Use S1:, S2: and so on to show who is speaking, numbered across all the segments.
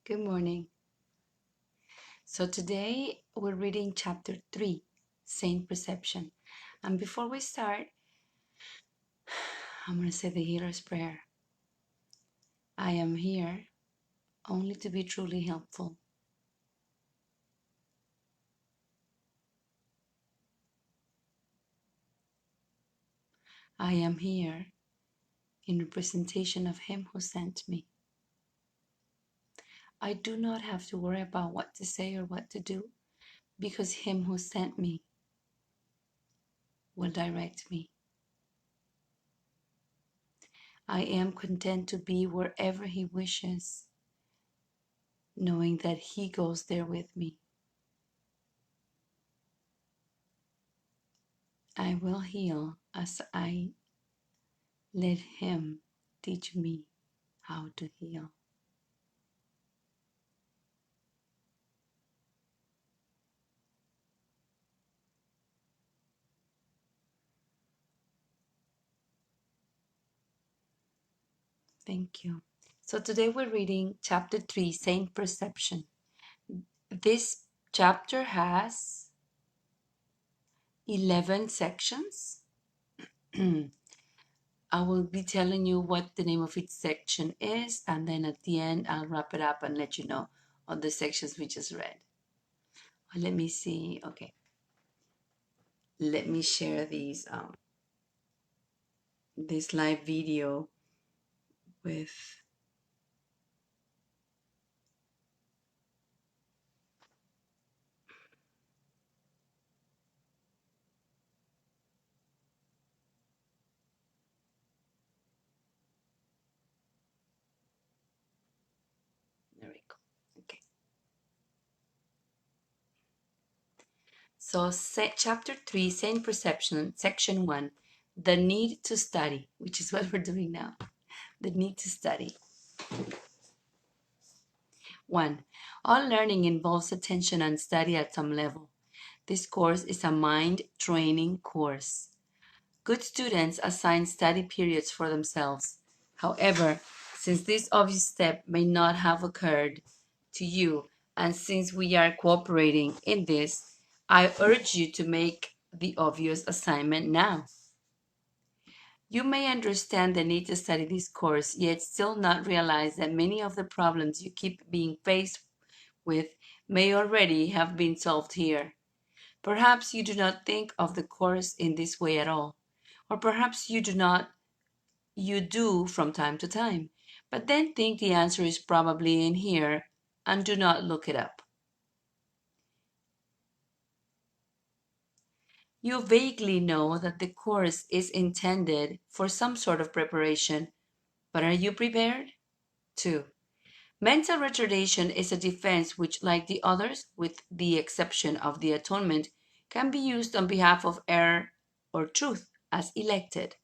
S1: Good morning. So today we're reading chapter 3, Sane Perception. And before we start, I'm going to say the healer's prayer. I am here only to be truly helpful. I am here in representation of Him who sent me. I do not have to worry about what to say or what to do because Him who sent me will direct me. I am content to be wherever He wishes, knowing that He goes there with me. I will heal as I let Him teach me how to heal. Thank you. So today we're reading chapter 3, Sane Perception. This chapter has 11 sections. I will be telling you what the name of each section is, and then at the end I'll wrap it up and let you know all the sections we just read. Let me see. Okay. Let me share this live video with there we go. Okay. So chapter 3, Sane Perception, section 1, the need to study, which is what we're doing now. The need to study. 1. All learning involves attention and study at some level. This course is a mind training course. Good students assign study periods for themselves. However, since this obvious step may not have occurred to you, and since we are cooperating in this, I urge you to make the obvious assignment now. You may understand the need to study this course, yet still not realize that many of the problems you keep being faced with may already have been solved here. Perhaps you do not think of the course in this way at all, or perhaps you do from time to time, but then think the answer is probably in here and do not look it up. You vaguely know that the course is intended for some sort of preparation, but are you prepared? 2. Mental retardation is a defense which, like the others, with the exception of the atonement, can be used on behalf of error or truth as elected.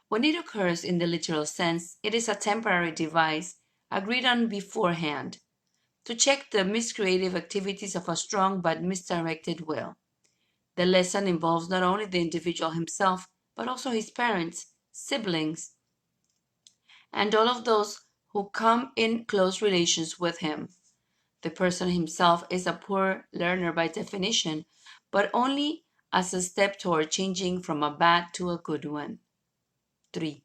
S1: When it occurs in the literal sense, it is a temporary device agreed on beforehand to check the miscreative activities of a strong but misdirected will. The lesson involves not only the individual himself, but also his parents, siblings, and all of those who come in close relations with him. The person himself is a poor learner by definition, but only as a step toward changing from a bad to a good one. 3.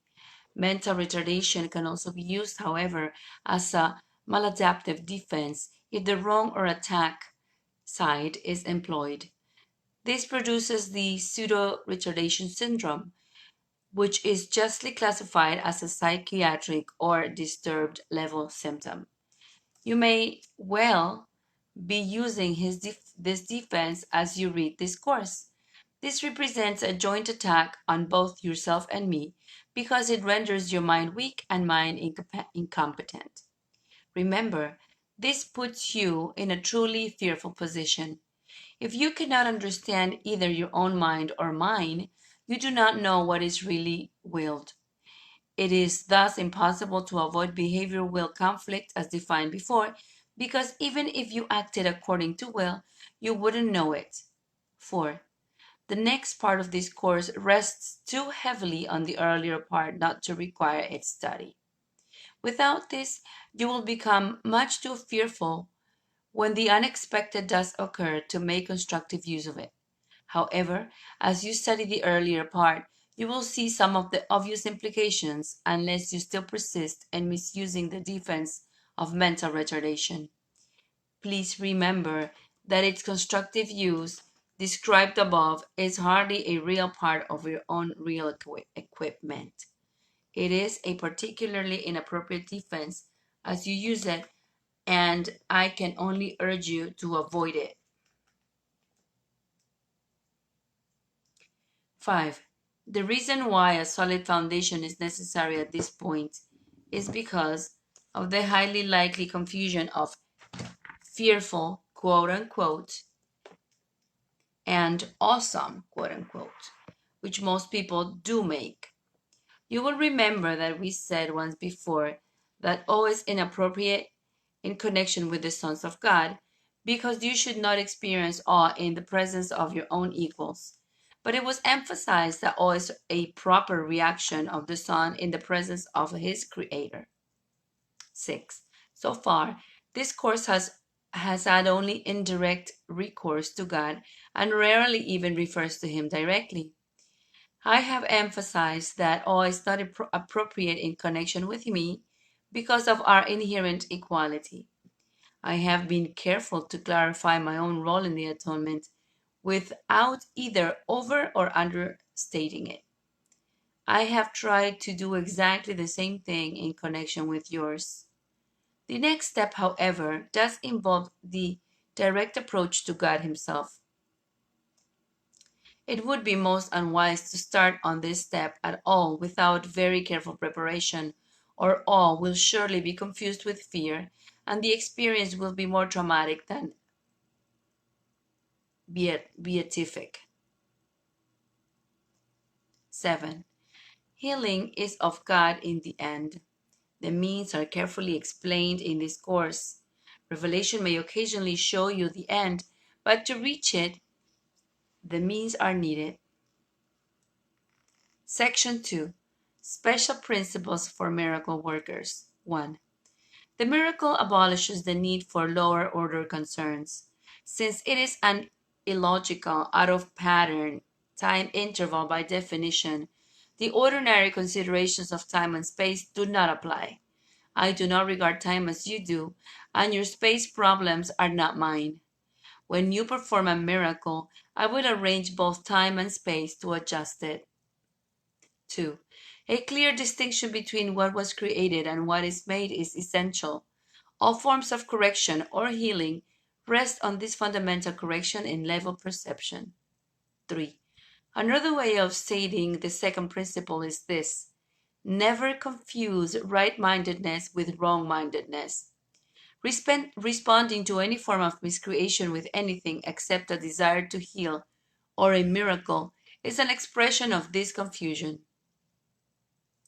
S1: Mental retardation can also be used, however, as a maladaptive defense if the wrong or attack side is employed. This produces the pseudo-retardation syndrome, which is justly classified as a psychiatric or disturbed level symptom. You may well be using this defense as you read this course. This represents a joint attack on both yourself and me because it renders your mind weak and mine incompetent. Remember, this puts you in a truly fearful position. If you cannot understand either your own mind or mine, you do not know what is really willed. It is thus impossible to avoid behavioral will conflict as defined before, because even if you acted according to will, you wouldn't know it. 4. The next part of this course rests too heavily on the earlier part not to require its study. Without this, you will become much too fearful when the unexpected does occur to make constructive use of it. However, as you study the earlier part, you will see some of the obvious implications unless you still persist in misusing the defense of mental retardation. Please remember that its constructive use, described above, is hardly a real part of your own real equipment. It is a particularly inappropriate defense as you use it, and I can only urge you to avoid it. 5. The reason why a solid foundation is necessary at this point is because of the highly likely confusion of fearful, quote unquote, and awesome, quote unquote, which most people do make. You will remember that we said once before that awe is inappropriate in connection with the sons of God because you should not experience awe in the presence of your own equals. But it was emphasized that awe is a proper reaction of the Son in the presence of his Creator. 6. So far, this course has had only indirect recourse to God and rarely even refers to him directly. I have emphasized that awe is not appropriate in connection with me because of our inherent equality. I have been careful to clarify my own role in the atonement without either over or understating it. I have tried to do exactly the same thing in connection with yours. The next step, however, does involve the direct approach to God Himself. It would be most unwise to start on this step at all without very careful preparation, or all will surely be confused with fear, and the experience will be more traumatic than beatific. 7. Healing is of God in the end. The means are carefully explained in this course. Revelation may occasionally show you the end, but to reach it, the means are needed. Section 2. Special Principles for Miracle Workers. 1. The miracle abolishes the need for lower order concerns, since it is an illogical, out of pattern time interval by definition. The ordinary considerations of time and space do not apply. I do not regard time as you do, and your space problems are not mine. When you perform a miracle, I will arrange both time and space to adjust it. 2. A clear distinction between what was created and what is made is essential. All forms of correction or healing rest on this fundamental correction in level perception. 3. Another way of stating the second principle is this: never confuse right-mindedness with wrong-mindedness. Responding to any form of miscreation with anything except a desire to heal or a miracle is an expression of this confusion.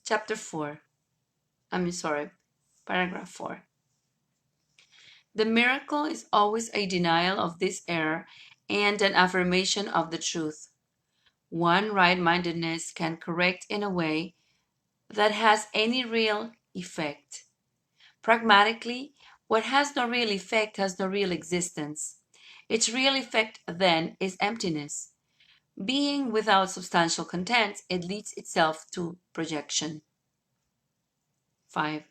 S1: Chapter 4. Paragraph 4. The miracle is always a denial of this error and an affirmation of the truth. One right-mindedness can correct in a way that has any real effect. Pragmatically, what has no real effect has no real existence. Its real effect, then, is emptiness. Being without substantial content, it leads itself to projection. 5.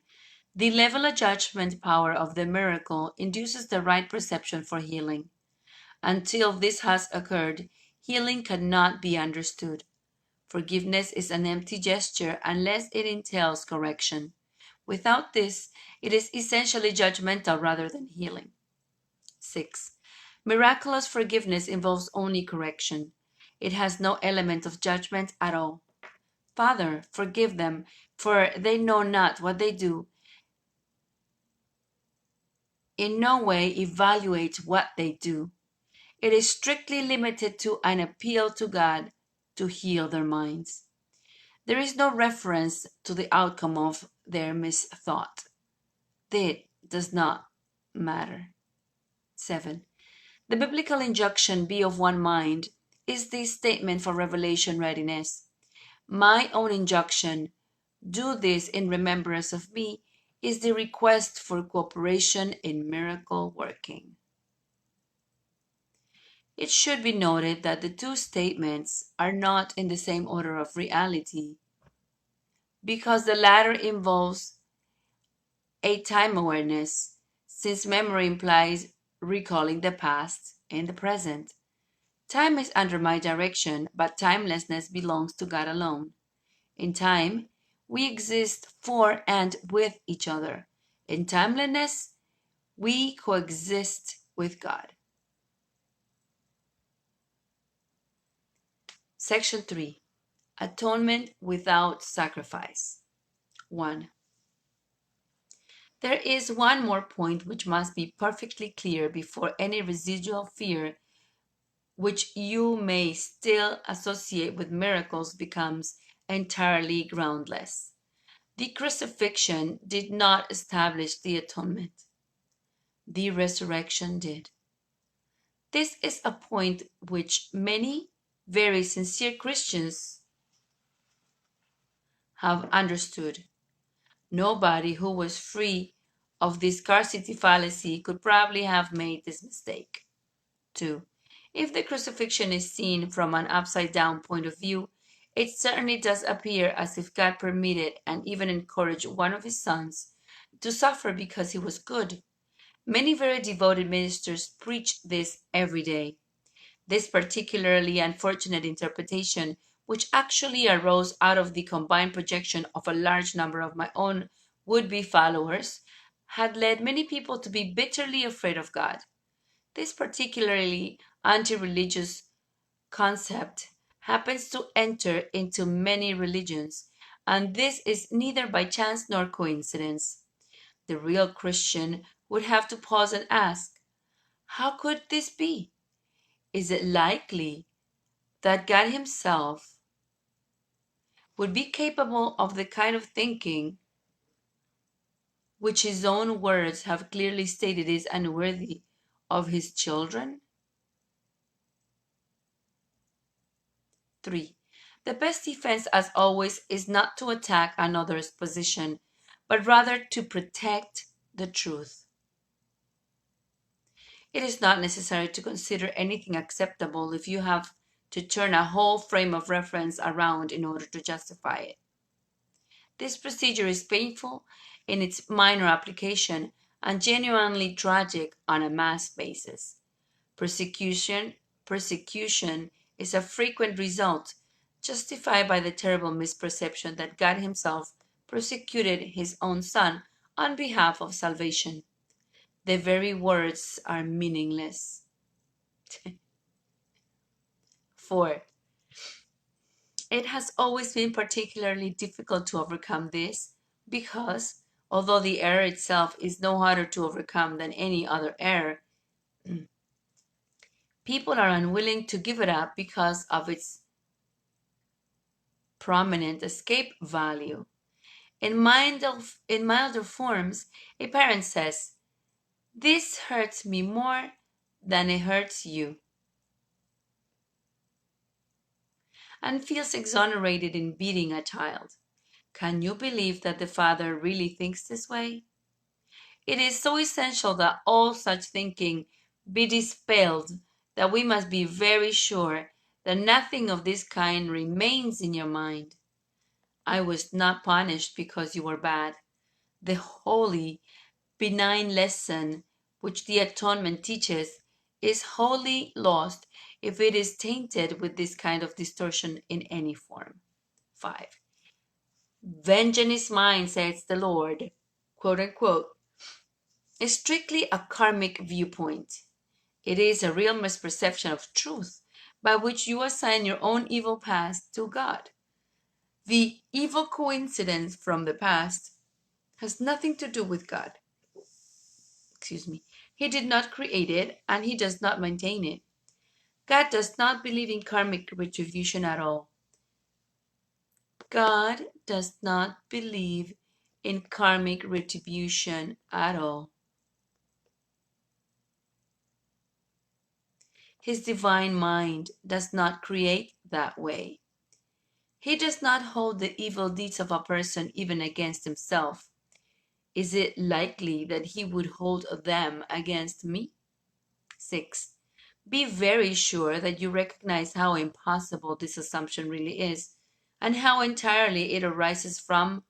S1: The level of judgment power of the miracle induces the right perception for healing. Until this has occurred, healing cannot be understood. Forgiveness is an empty gesture unless it entails correction. Without this, it is essentially judgmental rather than healing. 6. Miraculous forgiveness involves only correction. It has no element of judgment at all. Father, forgive them, for they know not what they do. In no way evaluate what they do. It is strictly limited to an appeal to God to heal their minds. There is no reference to the outcome of their misthought. That does not matter. 7. The biblical injunction, be of one mind, is the statement for revelation readiness. My own injunction, do this in remembrance of me, is the request for cooperation in miracle working. It should be noted that the two statements are not in the same order of reality because the latter involves a time awareness, since memory implies recalling the past and the present. Time is under my direction, but timelessness belongs to God alone. In time, we exist for and with each other. In timeliness, we coexist with God. Section 3. Atonement without sacrifice. 1. There is one more point which must be perfectly clear before any residual fear which you may still associate with miracles becomes entirely groundless. The crucifixion did not establish the atonement. The resurrection did. This is a point which many very sincere Christians have understood. Nobody who was free of this scarcity fallacy could probably have made this mistake. 2. If the crucifixion is seen from an upside down point of view, it certainly does appear as if God permitted and even encouraged one of his sons to suffer because he was good. Many very devoted ministers preach this every day. This particularly unfortunate interpretation, which actually arose out of the combined projection of a large number of my own would-be followers, had led many people to be bitterly afraid of God. This particularly anti-religious concept happens to enter into many religions, and this is neither by chance nor coincidence. The real Christian would have to pause and ask, how could this be? Is it likely that God Himself would be capable of the kind of thinking which His own words have clearly stated is unworthy of His children? 3. The best defense, as always, is not to attack another's position, but rather to protect the truth. It is not necessary to consider anything acceptable if you have to turn a whole frame of reference around in order to justify it. This procedure is painful in its minor application and genuinely tragic on a mass basis. Persecution is a frequent result, justified by the terrible misperception that God Himself persecuted His own Son on behalf of salvation. The very words are meaningless. 4. It has always been particularly difficult to overcome this because, although the error itself is no harder to overcome than any other error, people are unwilling to give it up because of its prominent escape value. In milder forms, a parent says, "This hurts me more than it hurts you," and feels exonerated in beating a child. Can you believe that the father really thinks this way? It is so essential that all such thinking be dispelled that we must be very sure that nothing of this kind remains in your mind. I was not punished because you were bad. The holy, benign lesson which the atonement teaches is wholly lost if it is tainted with this kind of distortion in any form. 5. Vengeance is mine, says the Lord, quote unquote, is strictly a karmic viewpoint. It is a real misperception of truth by which you assign your own evil past to God. The evil coincidence from the past has nothing to do with God. He did not create it and He does not maintain it. God does not believe in karmic retribution at all. God does not believe in karmic retribution at all. His divine mind does not create that way. He does not hold the evil deeds of a person even against himself. Is it likely that he would hold them against me? 6. Be very sure that you recognize how impossible this assumption really is, and how entirely it arises from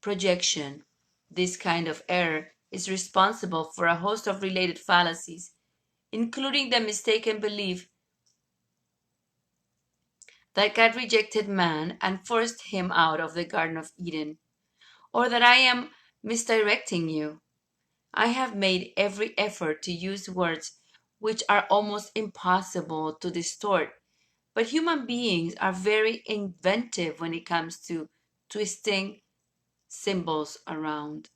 S1: projection. This kind of error is responsible for a host of related fallacies, including the mistaken belief that God rejected man and forced him out of the Garden of Eden, or that I am misdirecting you. I have made every effort to use words which are almost impossible to distort, but human beings are very inventive when it comes to twisting symbols around.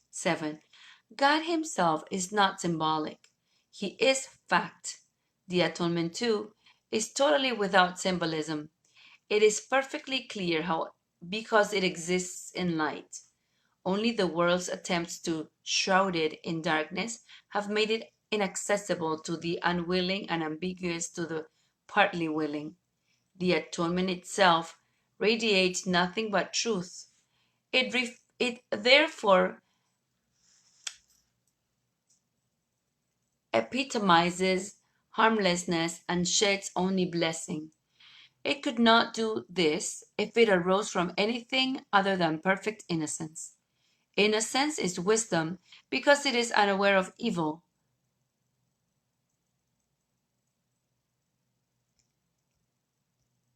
S1: 7. God Himself is not symbolic, He is fact. The atonement, too, is totally without symbolism. It is perfectly clear how, because it exists in light. Only the world's attempts to shroud it in darkness have made it inaccessible to the unwilling and ambiguous to the partly willing. The atonement itself radiates nothing but truth. It therefore epitomizes harmlessness and sheds only blessing. It could not do this if it arose from anything other than perfect innocence. Innocence is wisdom because it is unaware of evil,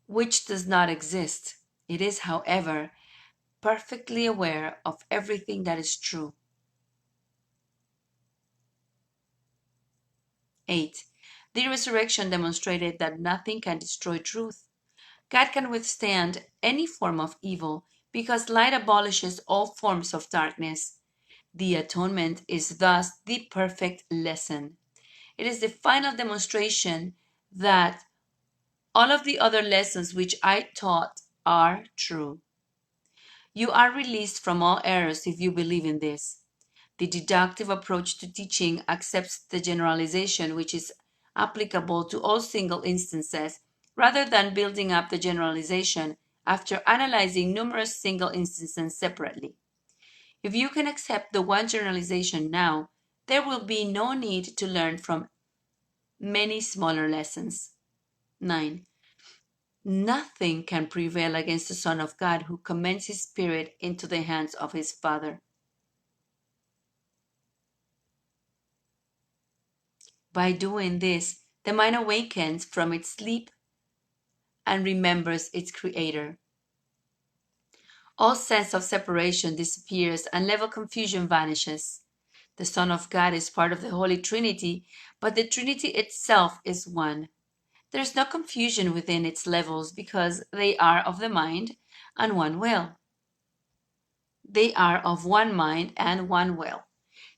S1: which does not exist. It is, however, perfectly aware of everything that is true. 8. The resurrection demonstrated that nothing can destroy truth. God can withstand any form of evil because light abolishes all forms of darkness. The atonement is thus the perfect lesson. It is the final demonstration that all of the other lessons which I taught are true. You are released from all errors if you believe in this. The deductive approach to teaching accepts the generalization which is applicable to all single instances rather than building up the generalization after analyzing numerous single instances separately. If you can accept the one generalization now, there will be no need to learn from many smaller lessons. 9. Nothing can prevail against the Son of God who commends his spirit into the hands of his Father. By doing this, the mind awakens from its sleep and remembers its Creator. All sense of separation disappears and level confusion vanishes. The Son of God is part of the Holy Trinity, but the Trinity itself is one. There is no confusion within its levels because they are of the mind and one will. They are of one mind and one will.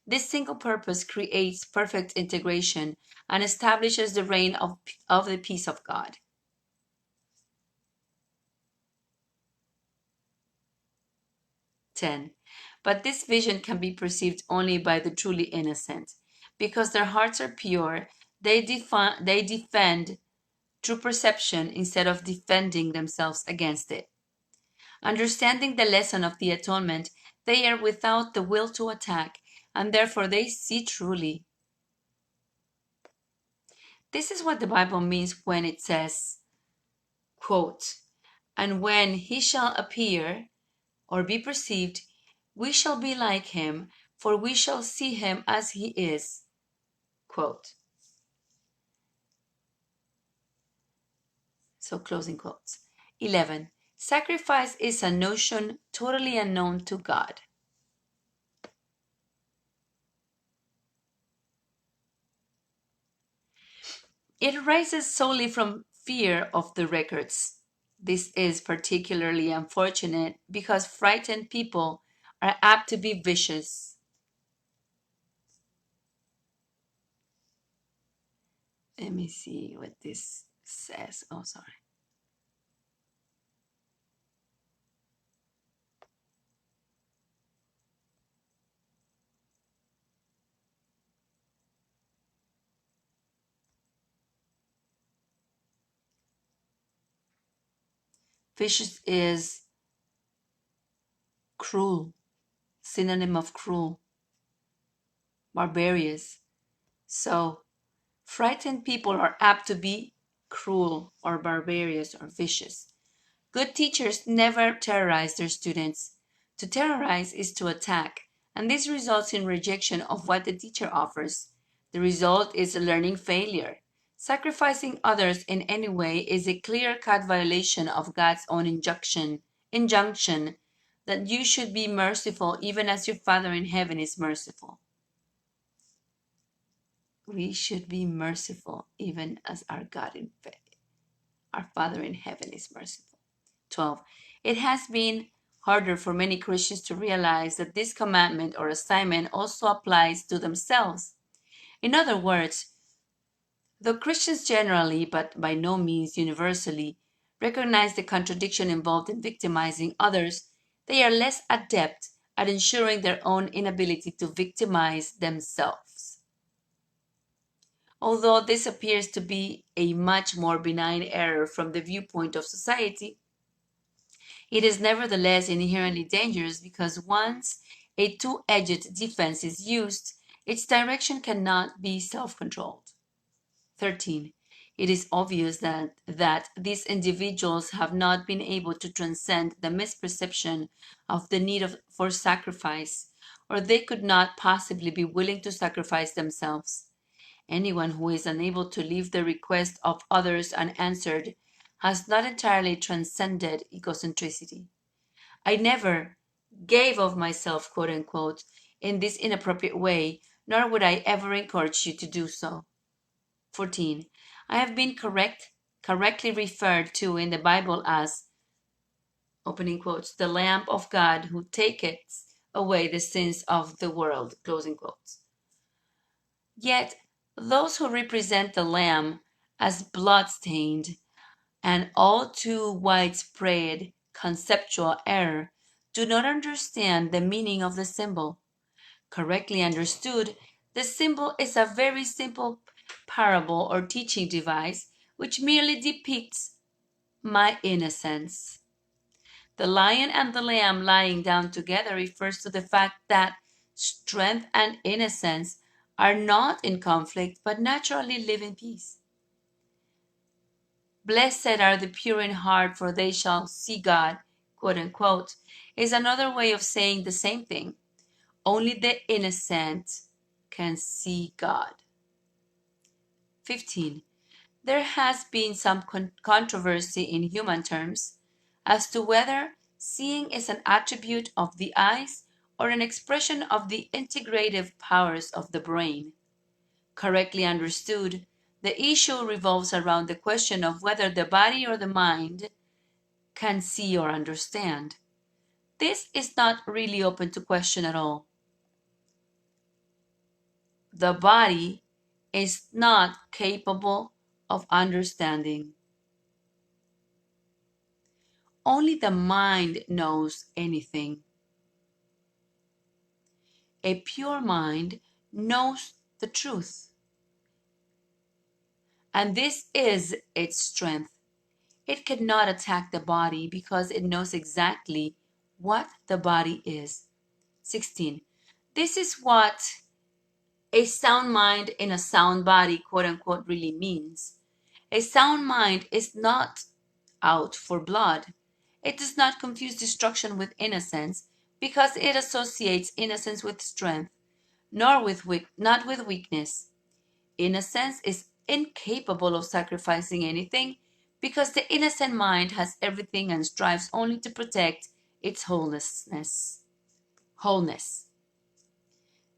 S1: This single purpose creates perfect integration and establishes the reign of the peace of God. 10. But this vision can be perceived only by the truly innocent. Because their hearts are pure, they defend true perception instead of defending themselves against it. Understanding the lesson of the atonement, they are without the will to attack, and therefore they see truly. This is what the Bible means when it says, quote, "And when he shall appear or be perceived, we shall be like him, for we shall see him as he is." Quote. So closing quotes. 11. Sacrifice is a notion totally unknown to God. It arises solely from fear of the records. This is particularly unfortunate because frightened people are apt to be vicious. Let me see what this says. Oh, sorry. Vicious is cruel, synonym of cruel, barbarous. So, frightened people are apt to be cruel or barbarous or vicious. Good teachers never terrorize their students. To terrorize is to attack, and this results in rejection of what the teacher offers. The result is a learning failure. Sacrificing others in any way is a clear-cut violation of God's own injunction that you should be merciful even as your Father in heaven is merciful. We should be merciful even as our Father in heaven is merciful. 12. It has been harder for many Christians to realize that this commandment or assignment also applies to themselves. In other words, though Christians generally, but by no means universally, recognize the contradiction involved in victimizing others, they are less adept at ensuring their own inability to victimize themselves. Although this appears to be a much more benign error from the viewpoint of society, it is nevertheless inherently dangerous because once a two-edged defense is used, its direction cannot be self-controlled. 13. It is obvious that these individuals have not been able to transcend the misperception of the need for sacrifice, or they could not possibly be willing to sacrifice themselves. Anyone who is unable to leave the request of others unanswered has not entirely transcended egocentricity. I never gave of myself, quote unquote, in this inappropriate way, nor would I ever encourage you to do so. 14. I have been correctly referred to in the Bible as, opening quotes, the Lamb of God who taketh away the sins of the world, closing quotes. Yet, those who represent the Lamb as blood-stained and all too widespread conceptual error do not understand the meaning of the symbol. Correctly understood, the symbol is a very simple parable or teaching device which merely depicts my innocence. The lion and the lamb lying down together refers to the fact that strength and innocence are not in conflict but naturally live in peace. Blessed are the pure in heart, for they shall see God, quote unquote, is another way of saying the same thing. Only the innocent can see God. 15. There has been some controversy in human terms as to whether seeing is an attribute of the eyes or an expression of the integrative powers of the brain. Correctly understood, the issue revolves around the question of whether the body or the mind can see or understand. This is not really open to question at all. The body is not capable of understanding. Only the mind knows anything. A pure mind knows the truth. And this is its strength. It cannot attack the body because it knows exactly what the body is. 16. This is what a sound mind in a sound body, quote unquote, really means. A sound mind is not out for blood. It does not confuse destruction with innocence because it associates innocence with strength, nor not with weakness. Innocence is incapable of sacrificing anything because the innocent mind has everything and strives only to protect its wholeness.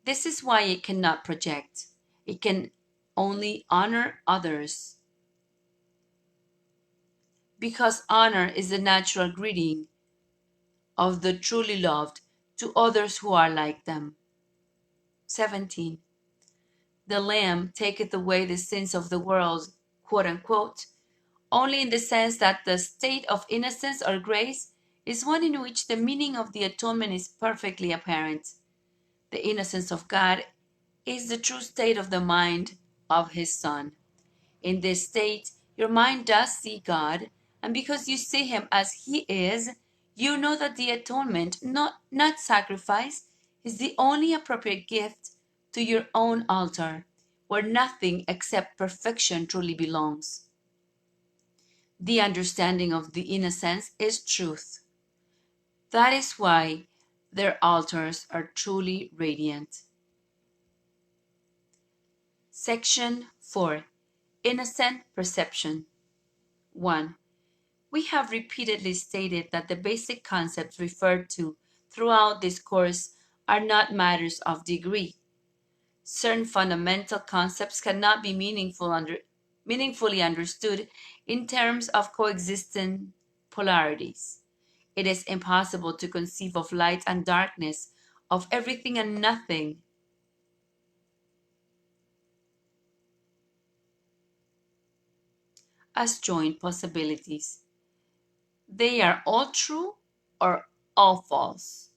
S1: This is why it cannot project. It can only honor others, because honor is the natural greeting of the truly loved to others who are like them. 17. The Lamb taketh away the sins of the world, quote unquote, only in the sense that the state of innocence or grace is one in which the meaning of the atonement is perfectly apparent. The innocence of God is the true state of the mind of His Son. In this state, your mind does see God, And because you see him as he is, you know that the atonement, not sacrifice, is the only appropriate gift to your own altar, where nothing except perfection truly belongs. The understanding of the innocence is truth. That is why their altars are truly radiant. Section 4. Innocent Perception. 1. We have repeatedly stated that the basic concepts referred to throughout this course are not matters of degree. Certain fundamental concepts cannot be meaningfully understood in terms of coexistent polarities. It is impossible to conceive of light and darkness, of everything and nothing, as joint possibilities. They are all true or all false.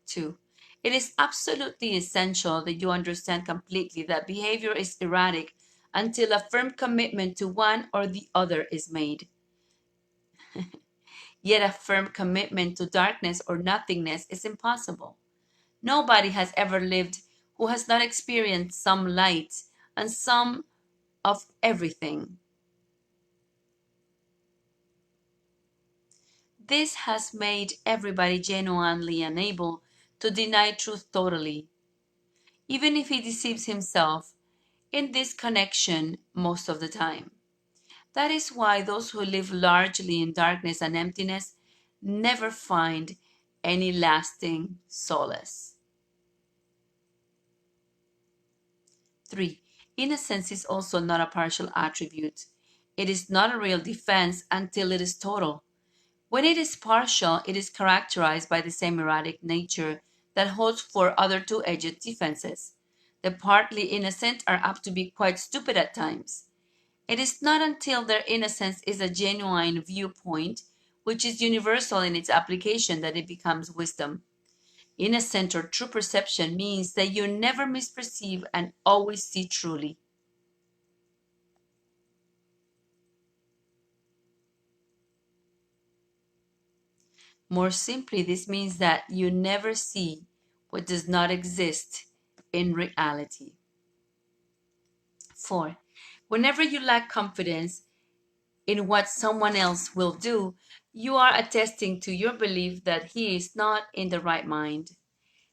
S1: 2. It is absolutely essential that you understand completely that behavior is erratic until a firm commitment to one or the other is made. Yet a firm commitment to darkness or nothingness is impossible. Nobody has ever lived who has not experienced some light and some of everything. This has made everybody genuinely unable to deny truth totally, even if he deceives himself in this connection most of the time. That is why those who live largely in darkness and emptiness never find any lasting solace. 3. Innocence is also not a partial attribute. It is not a real defense until it is total. When it is partial, it is characterized by the same erratic nature that holds for other two-edged defenses. The partly innocent are apt to be quite stupid at times. It is not until their innocence is a genuine viewpoint, which is universal in its application, that it becomes wisdom. Innocent or true perception means that you never misperceive and always see truly. More simply, this means that you never see what does not exist in reality. 4. Whenever you lack confidence in what someone else will do, you are attesting to your belief that he is not in the right mind.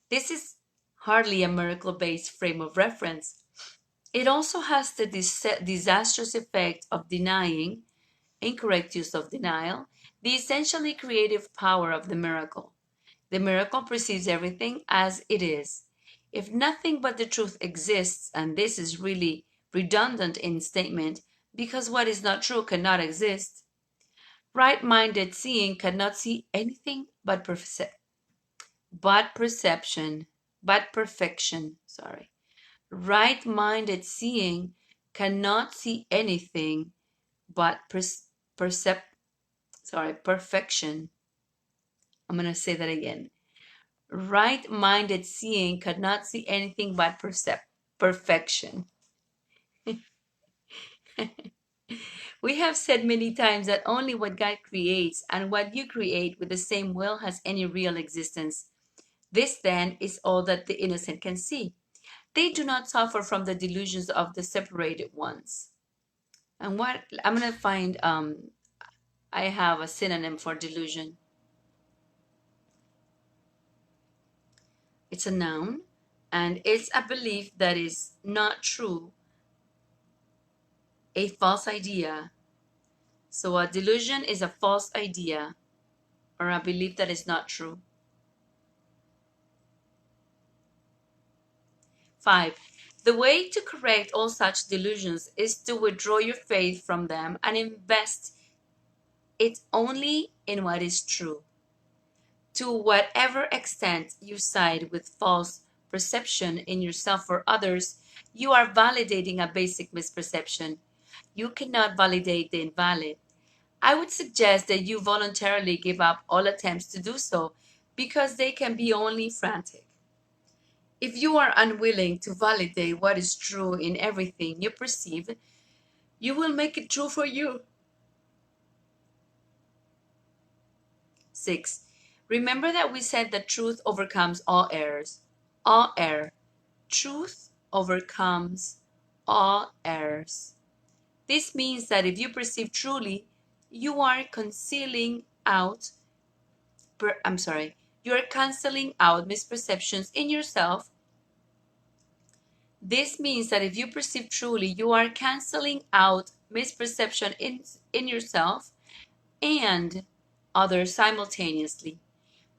S1: This is hardly a miracle-based frame of reference. It also has the disastrous effect of denying, incorrect use of denial, the essentially creative power of the miracle. The miracle perceives everything as it is. If nothing but the truth exists, and this is really redundant in statement, because what is not true cannot exist, right-minded seeing cannot see anything but perception, but perfection. Sorry. Right-minded seeing cannot see anything but perfection. I'm going to say that again. Right-minded seeing cannot see anything but perfection. We have said many times that only what God creates and what you create with the same will has any real existence. This then is all that the innocent can see. They do not suffer from the delusions of the separated ones. And what I'm going to find, I have a synonym for delusion. It's a noun, and it's a belief that is not true, a false idea. So a delusion is a false idea or a belief that is not true. 5. The way to correct all such delusions is to withdraw your faith from them and invest it only in what is true. To whatever extent you side with false perception in yourself or others, you are validating a basic misperception. You cannot validate the invalid. I would suggest that you voluntarily give up all attempts to do so, because they can be only frantic. If you are unwilling to validate what is true in everything you perceive, you will make it true for you. 6. Remember that we said that truth overcomes all errors. All error. Truth overcomes all errors. This means that if you perceive truly, you are canceling out misperceptions in yourself. This means that if you perceive truly, you are canceling out misperception in yourself and others simultaneously,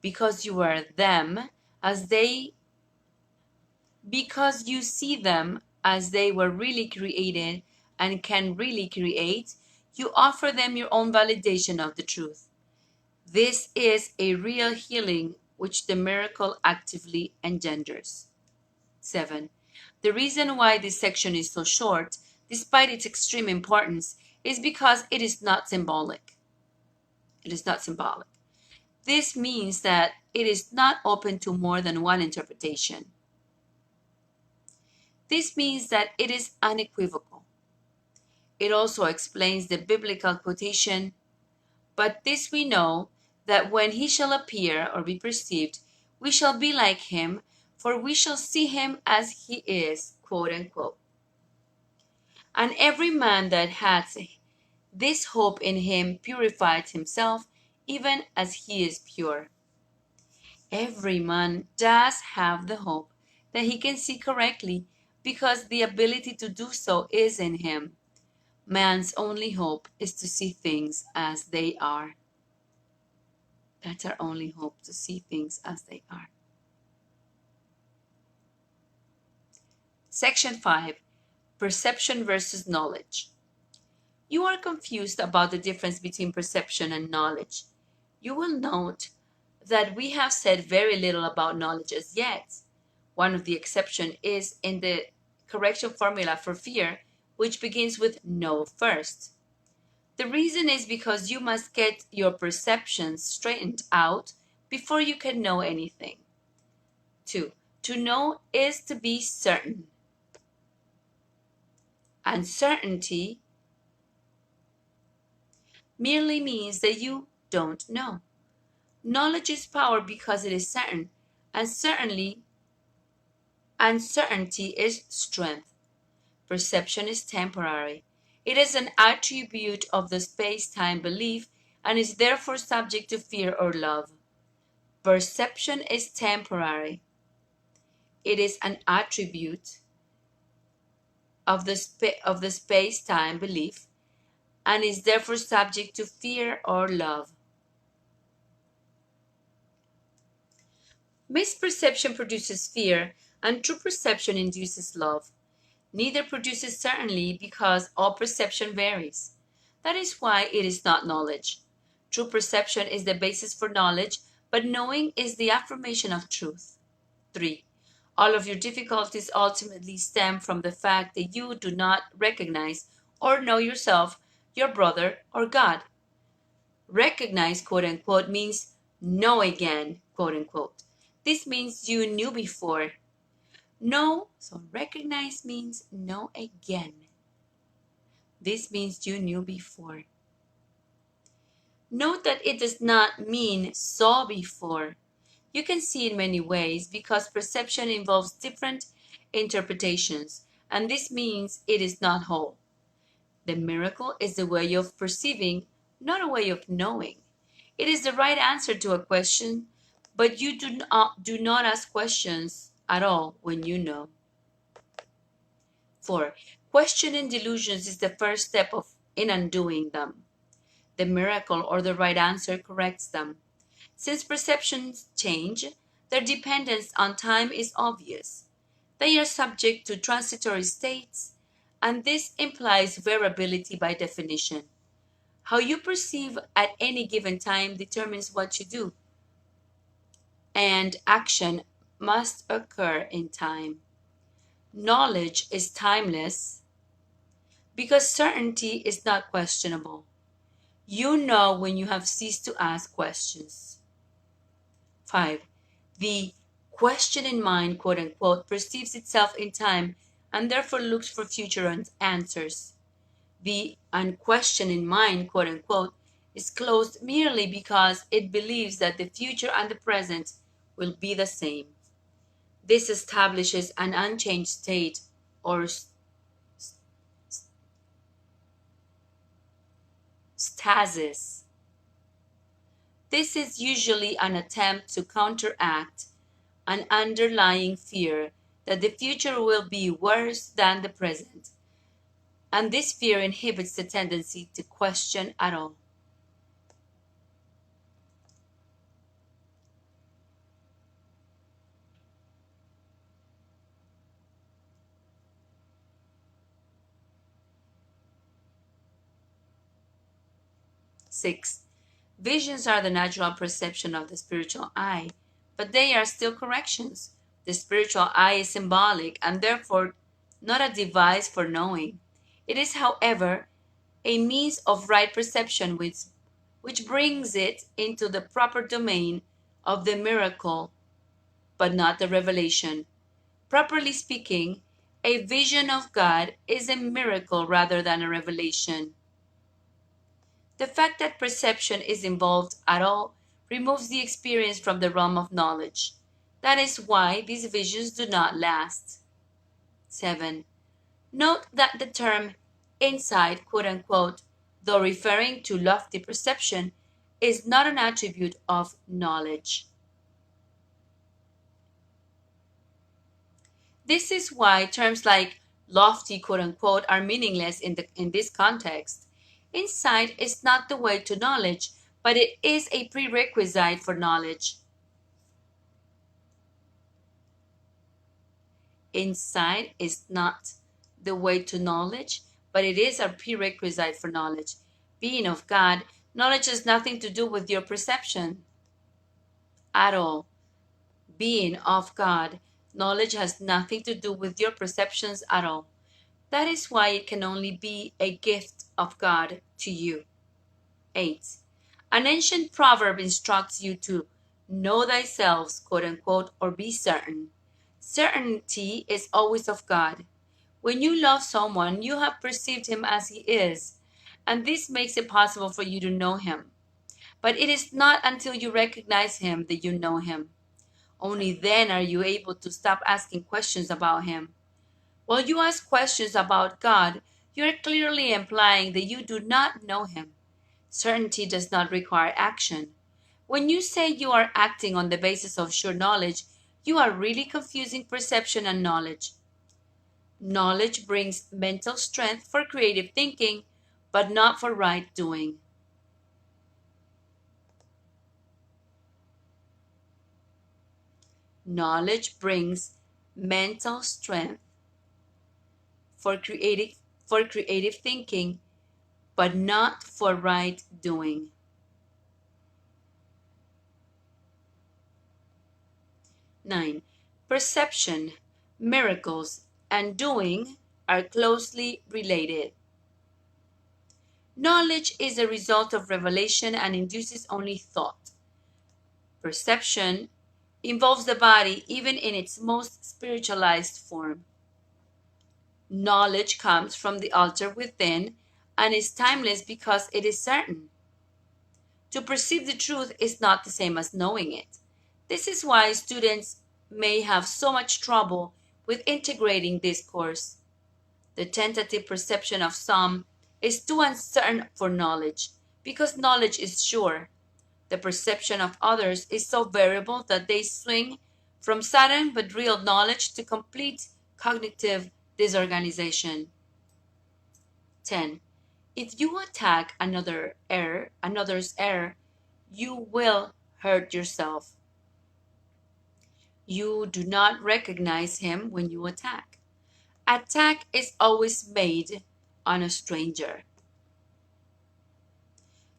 S1: because you are them as they because you see them as they were really created and can really create. You offer them your own validation of the truth. This is a real healing which the miracle actively engenders. 7. The reason why this section is so short, despite its extreme importance, is because it is not symbolic. It is not symbolic. This means that it is not open to more than one interpretation. This means that it is unequivocal. It also explains the biblical quotation, "But this we know, that when he shall appear or be perceived, we shall be like him, for we shall see him as he is," quote unquote. And every man that hath this hope in him purifies himself, even as he is pure. Every man does have the hope that he can see correctly, because the ability to do so is in him. Man's only hope is to see things as they are. That's our only hope, to see things as they are. Section 5. Perception versus knowledge. You are confused about the difference between perception and knowledge. You will note that we have said very little about knowledge as yet. One of the exceptions is in the correction formula for fear, which begins with know first. The reason is because you must get your perceptions straightened out before you can know anything. 2. To know is to be certain. Uncertainty merely means that you don't know. Knowledge is power because it is certain, and uncertainty is strength. Perception is temporary. It is an attribute of the space-time belief and is therefore subject to fear or love. Perception is temporary. It is an attribute of the space-time belief and is therefore subject to fear or love. Misperception produces fear, and true perception induces love. Neither produces certainly, because all perception varies. That is why it is not knowledge. True perception is the basis for knowledge, but knowing is the affirmation of truth. 3. All of your difficulties ultimately stem from the fact that you do not recognize or know yourself, your brother, or God. Recognize, quote unquote, means know again, quote unquote. This means you knew before. Recognize means know again. This means you knew before. Note that it does not mean saw before. You can see in many ways because perception involves different interpretations, and this means it is not whole. The miracle is a way of perceiving, not a way of knowing. It is the right answer to a question, but you do not ask questions at all when you know. 4. Questioning delusions is the first step in undoing them. The miracle or the right answer corrects them. Since perceptions change, their dependence on time is obvious. They are subject to transitory states, and this implies variability by definition. How you perceive at any given time determines what you do, and action must occur in time. Knowledge is timeless because certainty is not questionable. You know when you have ceased to ask questions. 5. The questioning mind, quote unquote, perceives itself in time and therefore looks for future answers. The unquestioning mind, quote unquote, is closed merely because it believes that the future and the present will be the same. This establishes an unchanged state or stasis. This is usually an attempt to counteract an underlying fear that the future will be worse than the present, and this fear inhibits the tendency to question at all. Six, visions are the natural perception of the spiritual eye, but they are still corrections. The spiritual eye is symbolic and therefore not a device for knowing. It is, however, a means of right perception which brings it into the proper domain of the miracle, but not the revelation. Properly speaking, a vision of God is a miracle rather than a revelation. The fact that perception is involved at all removes the experience from the realm of knowledge. That is why these visions do not last. 7. Note that the term insight, quote unquote, though referring to lofty perception, is not an attribute of knowledge. This is why terms like lofty, quote unquote, are meaningless in this context. Insight is not the way to knowledge, but it is a prerequisite for knowledge. Insight is not the way to knowledge, but it is a prerequisite for knowledge. Being of God, knowledge has nothing to do with your perception at all. Being of God, knowledge has nothing to do with your perceptions at all. That is why it can only be a gift of God to you. 8. An ancient proverb instructs you to know thyself, quote unquote, or be certain. Certainty is always of God. When you love someone, you have perceived him as he is, and this makes it possible for you to know him. But it is not until you recognize him that you know him. Only then are you able to stop asking questions about him. While you ask questions about God, you are clearly implying that you do not know him. Certainty does not require action. When you say you are acting on the basis of sure knowledge, you are really confusing perception and knowledge. Knowledge brings mental strength for creative thinking, but not for right doing. Knowledge brings mental strength for creative thinking, but not for right doing. 9. Perception, miracles, and doing are closely related. Knowledge is a result of revelation and induces only thought. Perception involves the body even in its most spiritualized form. Knowledge comes from the altar within and is timeless because it is certain. To perceive the truth is not the same as knowing it. This is why students may have so much trouble with integrating this course. The tentative perception of some is too uncertain for knowledge because knowledge is sure. The perception of others is so variable that they swing from sudden but real knowledge to complete cognitive disorganization. 10. If you attack another's error, you will hurt yourself. You do not recognize him when you attack. Attack is always made on a stranger.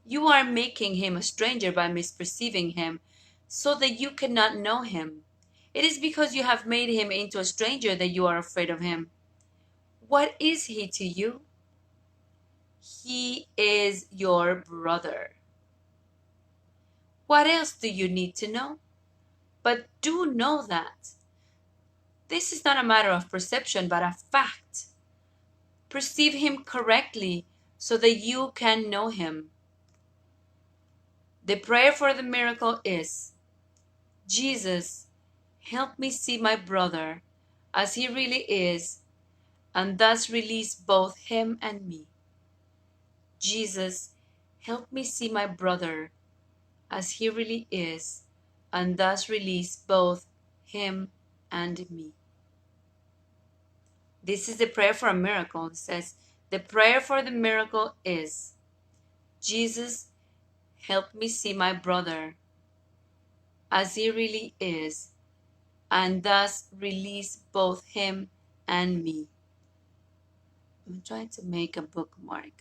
S1: You are making him a stranger by misperceiving him so that you cannot know him. It is because you have made him into a stranger that you are afraid of him. What is he to you? He is your brother. What else do you need to know? But do know that this is not a matter of perception but a fact. Perceive him correctly so that you can know him. The prayer for the miracle is, Jesus, help me see my brother as he really is, and thus release both him and me. Jesus, help me see my brother as he really is, and thus release both him and me. This is the prayer for a miracle. It says, the prayer for the miracle is, Jesus, help me see my brother as he really is, and thus release both him and me. I'm trying to make a bookmark.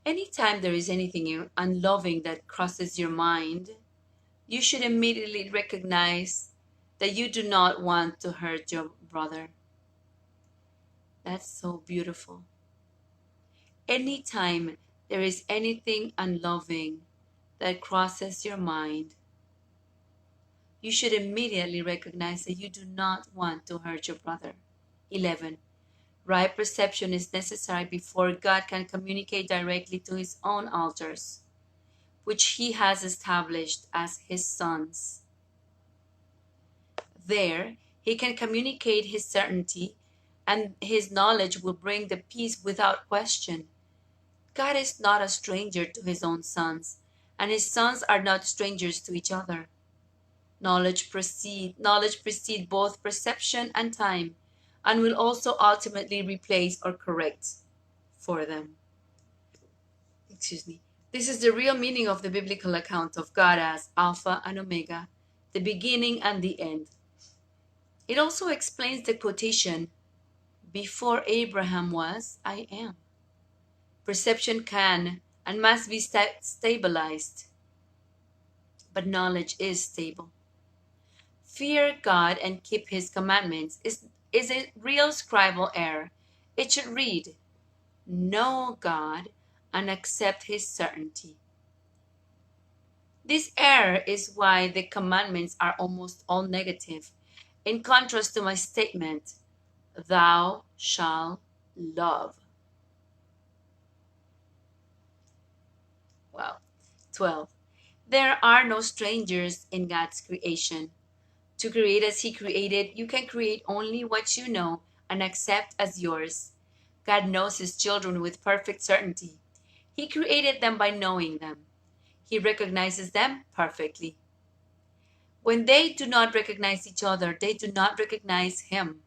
S1: Anytime there is anything unloving that crosses your mind, you should immediately recognize that you do not want to hurt your brother. That's so beautiful. Anytime there is anything unloving that crosses your mind, you should immediately recognize that you do not want to hurt your brother. 11. Right perception is necessary before God can communicate directly to his own altars, which he has established as his sons. There, he can communicate his certainty, and his knowledge will bring the peace without question. God is not a stranger to his own sons, and his sons are not strangers to each other. Knowledge precedes both perception and time, and will also ultimately replace or correct for them. Excuse me. This is the real meaning of the biblical account of God as Alpha and Omega, the beginning and the end. It also explains the quotation, before Abraham was, I am. Perception can and must be stabilized, but knowledge is stable. Fear God and keep his commandments is a real scribal error. It should read, know God and accept his certainty. This error is why the commandments are almost all negative, in contrast to my statement, thou shalt love. Wow. 12. There are no strangers in God's creation. To create as he created, you can create only what you know and accept as yours. God knows his children with perfect certainty. He created them by knowing them. He recognizes them perfectly. When they do not recognize each other, they do not recognize him.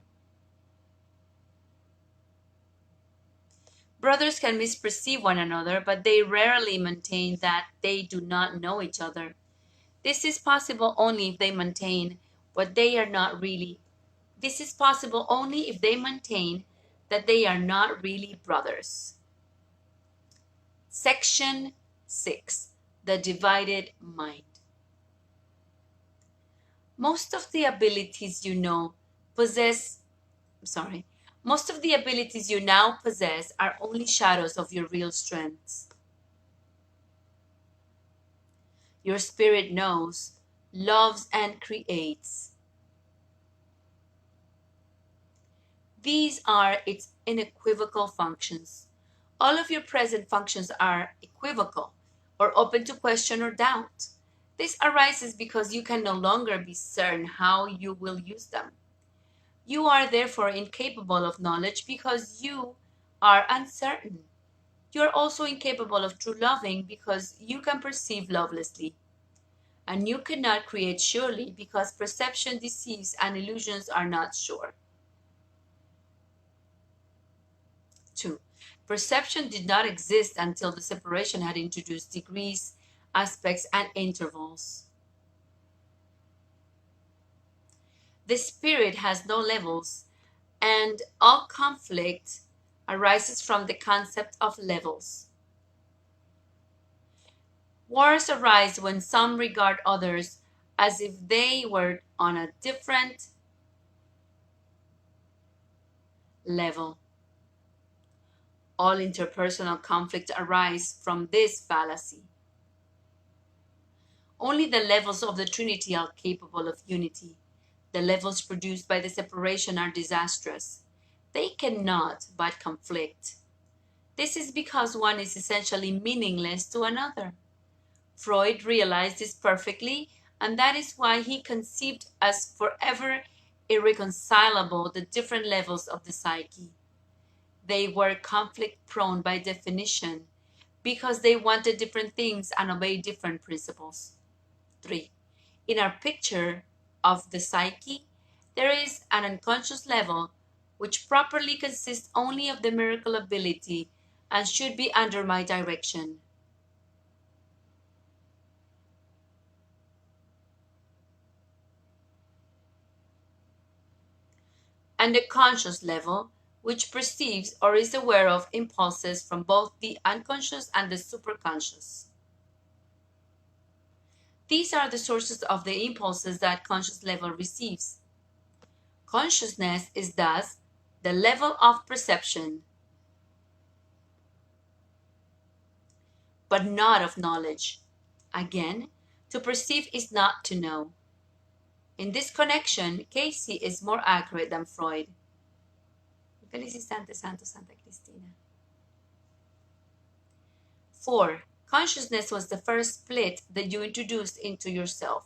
S1: Brothers can misperceive one another, but they rarely maintain that they do not know each other. This is possible only if they maintain what they are not really. This is possible only if they maintain that they are not really brothers. Section 6. The divided mind. Most of the abilities you now possess are only shadows of your real strengths. Your spirit knows, loves, and creates. These are its unequivocal functions. All of your present functions are equivocal or open to question or doubt. This arises because you can no longer be certain how you will use them. You are therefore incapable of knowledge because you are uncertain. You are also incapable of true loving because you can perceive lovelessly. And you cannot create surely because perception deceives and illusions are not sure. 2. Perception did not exist until the separation had introduced degrees, aspects, and intervals. The spirit has no levels, and all conflict arises from the concept of levels. Wars arise when some regard others as if they were on a different level. All interpersonal conflicts arise from this fallacy. Only the levels of the Trinity are capable of unity. The levels produced by the separation are disastrous. They cannot but conflict. This is because one is essentially meaningless to another. Freud realized this perfectly, and that is why he conceived as forever irreconcilable the different levels of the psyche. They were conflict prone by definition because they wanted different things and obeyed different principles. 3. In our picture of the psyche, there is an unconscious level which properly consists only of the miracle ability and should be under my direction. And the conscious level, which perceives or is aware of impulses from both the unconscious and the superconscious. These are the sources of the impulses that conscious level receives. Consciousness is thus the level of perception, but not of knowledge. Again, to perceive is not to know. In this connection, Casey is more accurate than Freud. Feliz instante santo, Santa Cristina. 4. Consciousness was the first split that you introduced into yourself.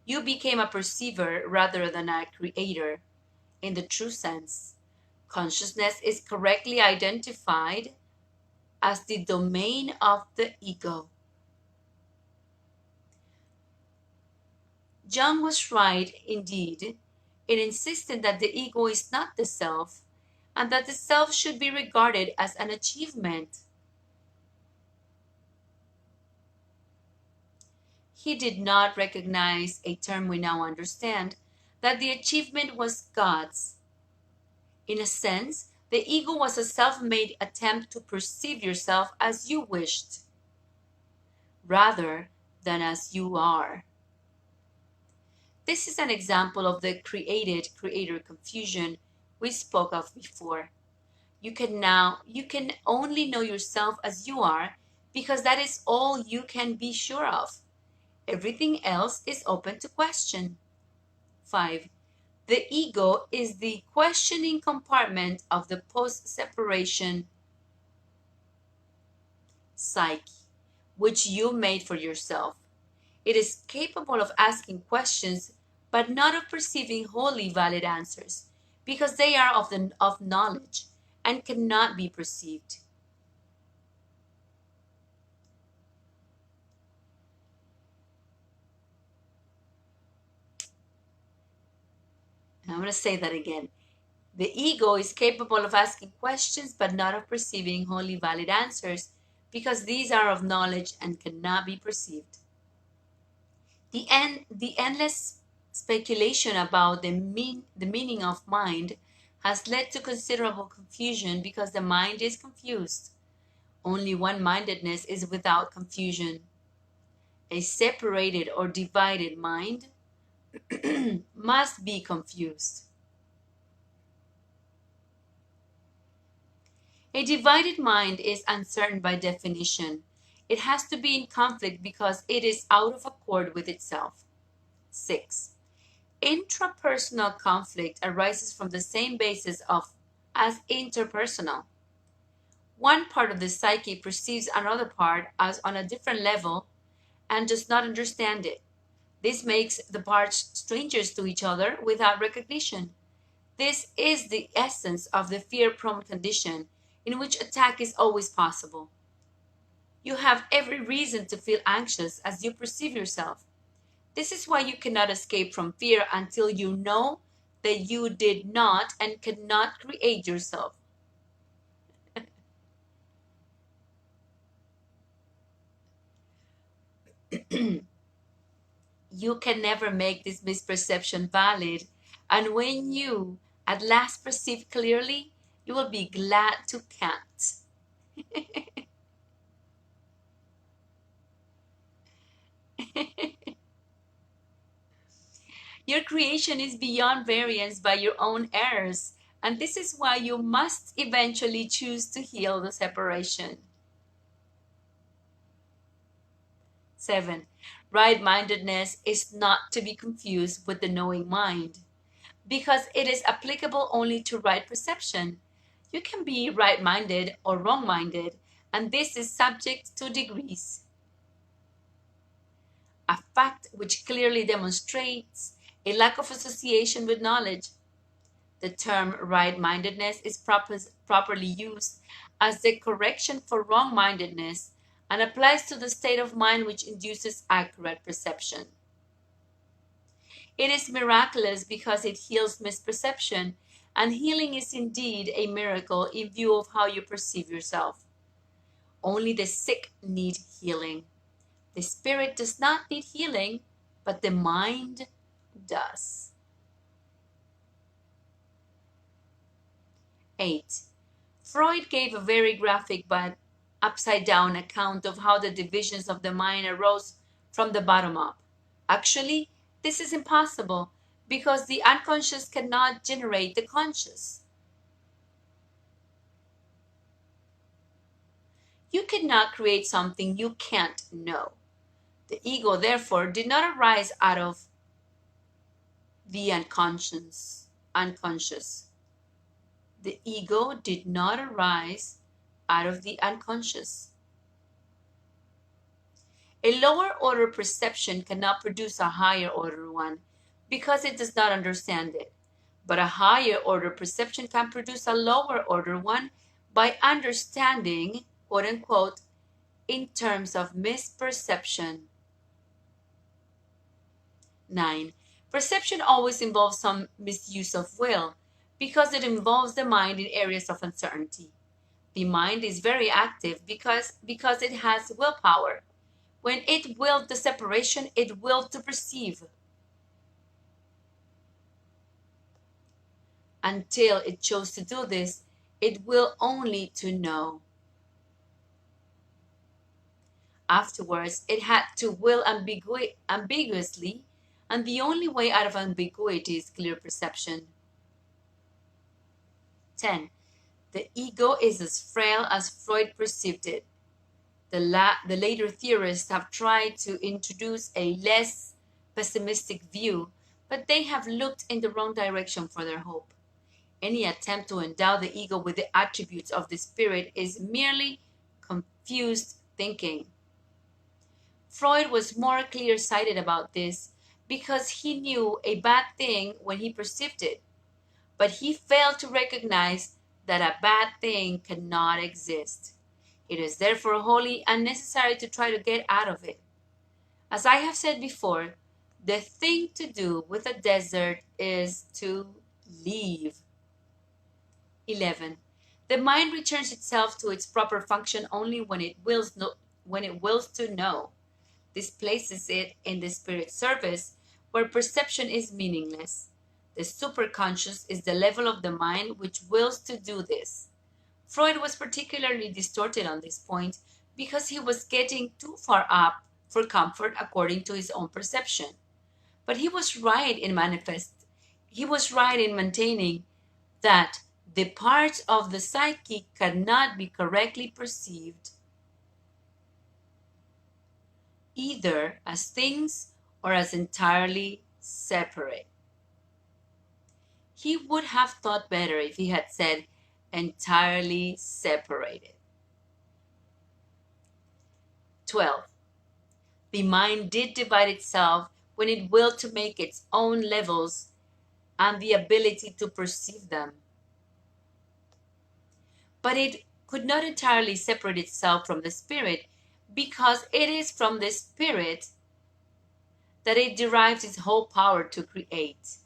S1: You became a perceiver rather than a creator. In the true sense, consciousness is correctly identified as the domain of the ego. Jung was right, indeed, in insisting that the ego is not the self, and that the self should be regarded as an achievement. He did not recognize a term we now understand, that the achievement was God's. In a sense, the ego was a self-made attempt to perceive yourself as you wished, rather than as you are. This is an example of the created-creator confusion we spoke of before. You can only know yourself as you are because that is all you can be sure of. Everything else is open to question. 5. The ego is the questioning compartment of the post-separation psyche, which you made for yourself. It is capable of asking questions, but not of perceiving wholly valid answers, because they are of knowledge and cannot be perceived. And I'm going to say that again. The ego is capable of asking questions, but not of perceiving wholly valid answers, because these are of knowledge and cannot be perceived. The endless speculation about the meaning of mind has led to considerable confusion because the mind is confused. Only one-mindedness is without confusion. A separated or divided mind must be confused. A divided mind is uncertain by definition. It has to be in conflict because it is out of accord with itself. 6. Intrapersonal conflict arises from the same basis as interpersonal. One part of the psyche perceives another part as on a different level and does not understand it. This makes the parts strangers to each other without recognition. This is the essence of the fear-prone condition, in which attack is always possible. You have every reason to feel anxious as you perceive yourself. This is why you cannot escape from fear until you know that you did not and cannot create yourself. You can never make this misperception valid, and when you at last perceive clearly, you will be glad to can't. Your creation is beyond variance by your own errors, And this is why you must eventually choose to heal the separation. 7. Right-mindedness is not to be confused with the knowing mind, because it is applicable only to right perception. You can be right-minded or wrong-minded, and this is subject to degrees. A fact which clearly demonstrates a lack of association with knowledge. The term right-mindedness is properly used as the correction for wrong-mindedness and applies to the state of mind which induces accurate perception. It is miraculous because it heals misperception, and healing is indeed a miracle in view of how you perceive yourself. Only the sick need healing. The spirit does not need healing, but the mind does. 8. Freud gave a very graphic but upside-down account of how the divisions of the mind arose from the bottom up. Actually, this is impossible because the unconscious cannot generate the conscious. You cannot create something you can't know. The ego, therefore, did not arise out of the unconscious. The ego did not arise out of the unconscious. A lower order perception cannot produce a higher order one because it does not understand it. But a higher order perception can produce a lower order one by understanding, quote unquote, in terms of misperception. 9. Perception always involves some misuse of will because it involves the mind in areas of uncertainty. The mind is very active because it has willpower. When it willed the separation, it willed to perceive. Until it chose to do this, it will only to know. Afterwards, it had to will ambiguously, and the only way out of ambiguity is clear perception. 10. The ego is as frail as Freud perceived it. The later theorists have tried to introduce a less pessimistic view, but they have looked in the wrong direction for their hope. Any attempt to endow the ego with the attributes of the spirit is merely confused thinking. Freud was more clear-sighted about this because he knew a bad thing when he perceived it, but he failed to recognize that a bad thing cannot exist. It is therefore wholly unnecessary to try to get out of it. As I have said before, the thing to do with a desert is to leave. 11. The mind returns itself to its proper function only when it wills to know. This places it in the spirit service where perception is meaningless. The superconscious is the level of the mind which wills to do this. Freud was particularly distorted on this point because he was getting too far up for comfort according to his own perception. But he was right in maintaining that the parts of the psyche cannot be correctly perceived either as things or as entirely separate. He would have thought better if he had said entirely separated. 12. The mind did divide itself when it willed to make its own levels and the ability to perceive them. But it could not entirely separate itself from the spirit because it is from the spirit that it derives its whole power to create.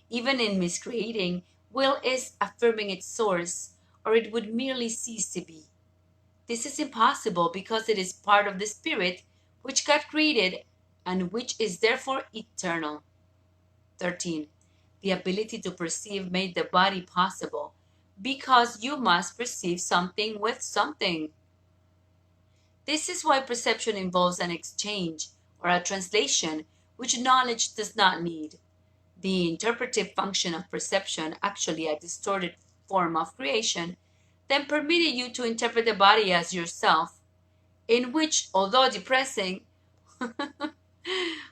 S1: Even in miscreating, will is affirming its source, or it would merely cease to be. This is impossible because it is part of the spirit which God created and which is therefore eternal. 13. The ability to perceive made the body possible because you must perceive something with something. This is why perception involves an exchange or a translation which knowledge does not need. the interpretive function of perception, actually a distorted form of creation, then permitted you to interpret the body as yourself, in which, although depressing,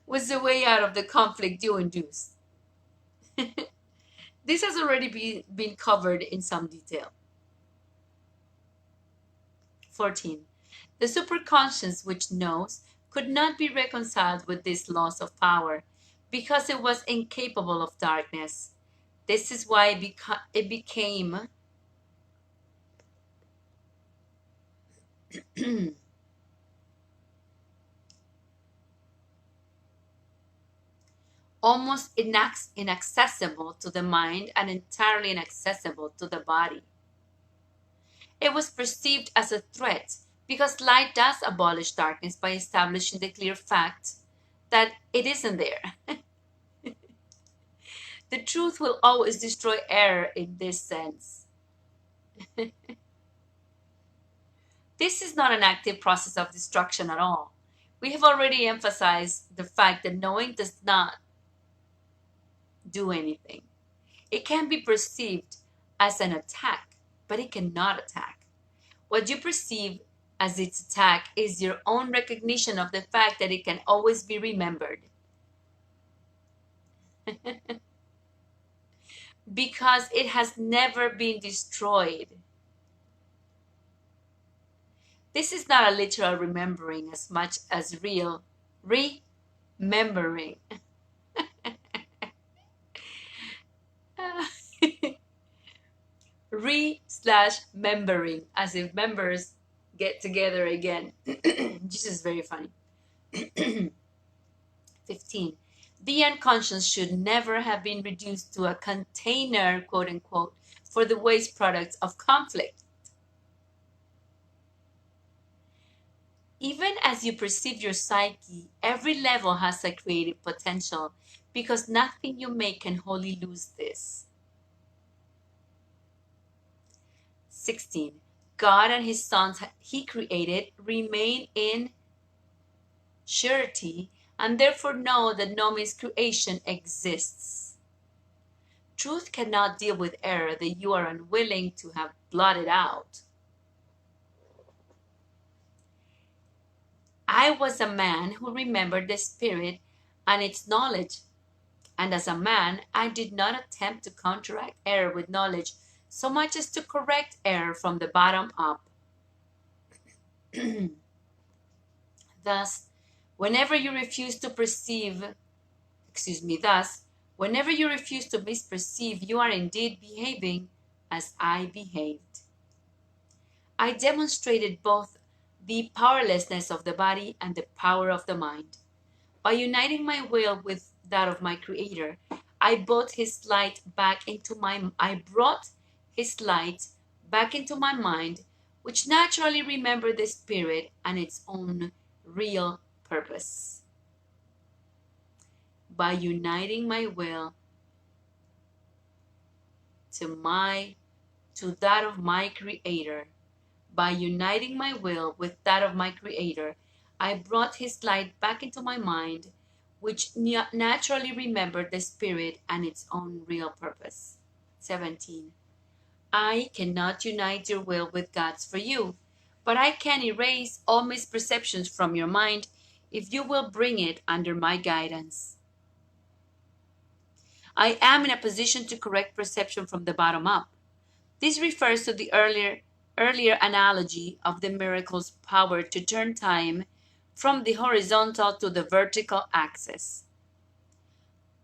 S1: was the way out of the conflict you induced. This has already been covered in some detail. 14. The superconscious which knows could not be reconciled with this loss of power because it was incapable of darkness. This is why it became almost inaccessible to the mind and entirely inaccessible to the body. It was perceived as a threat because light does abolish darkness by establishing the clear fact that it isn't there. The truth will always destroy error in this sense. This is not an active process of destruction at all. We have already emphasized the fact that knowing does not do anything. It can be perceived as an attack, but it cannot attack. What you perceive as its attack is your own recognition of the fact that it can always be remembered. Because it has never been destroyed. This is not a literal remembering as much as real remembering. Re/membering, as if members get together again. This is very funny. 15. The unconscious should never have been reduced to a container, quote unquote, for the waste products of conflict. Even as you perceive your psyche, every level has a creative potential because nothing you make can wholly lose this. 16. God and his sons he created remain in surety and therefore know that no miscreation exists. Truth cannot deal with error that you are unwilling to have blotted out. I was a man who remembered the Spirit and its knowledge, and as a man, I did not attempt to counteract error with knowledge so much as to correct error from the bottom up. Thus, whenever you refuse to misperceive, you are indeed behaving as I behaved. I demonstrated both the powerlessness of the body and the power of the mind. By uniting my will with that of my Creator, I brought his light back into my mind, which naturally remembered the Spirit and its own real purpose. By uniting my will to that of my Creator, by uniting my will with that of my Creator, I brought his light back into my mind, which naturally remembered the Spirit and its own real purpose. 17. I cannot unite your will with God's for you, but I can erase all misperceptions from your mind if you will bring it under my guidance. I am in a position to correct perception from the bottom up. This refers to the earlier analogy of the miracle's power to turn time from the horizontal to the vertical axis.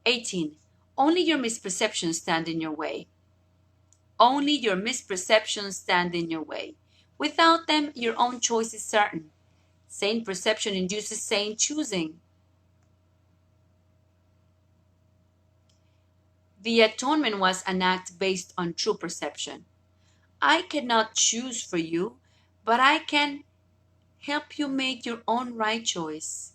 S1: 18. Only your misperceptions stand in your way. Only your misperceptions stand in your way. Without them, your own choice is certain. Sane perception induces sane choosing. The atonement was an act based on true perception. I cannot choose for you, but I can help you make your own right choice.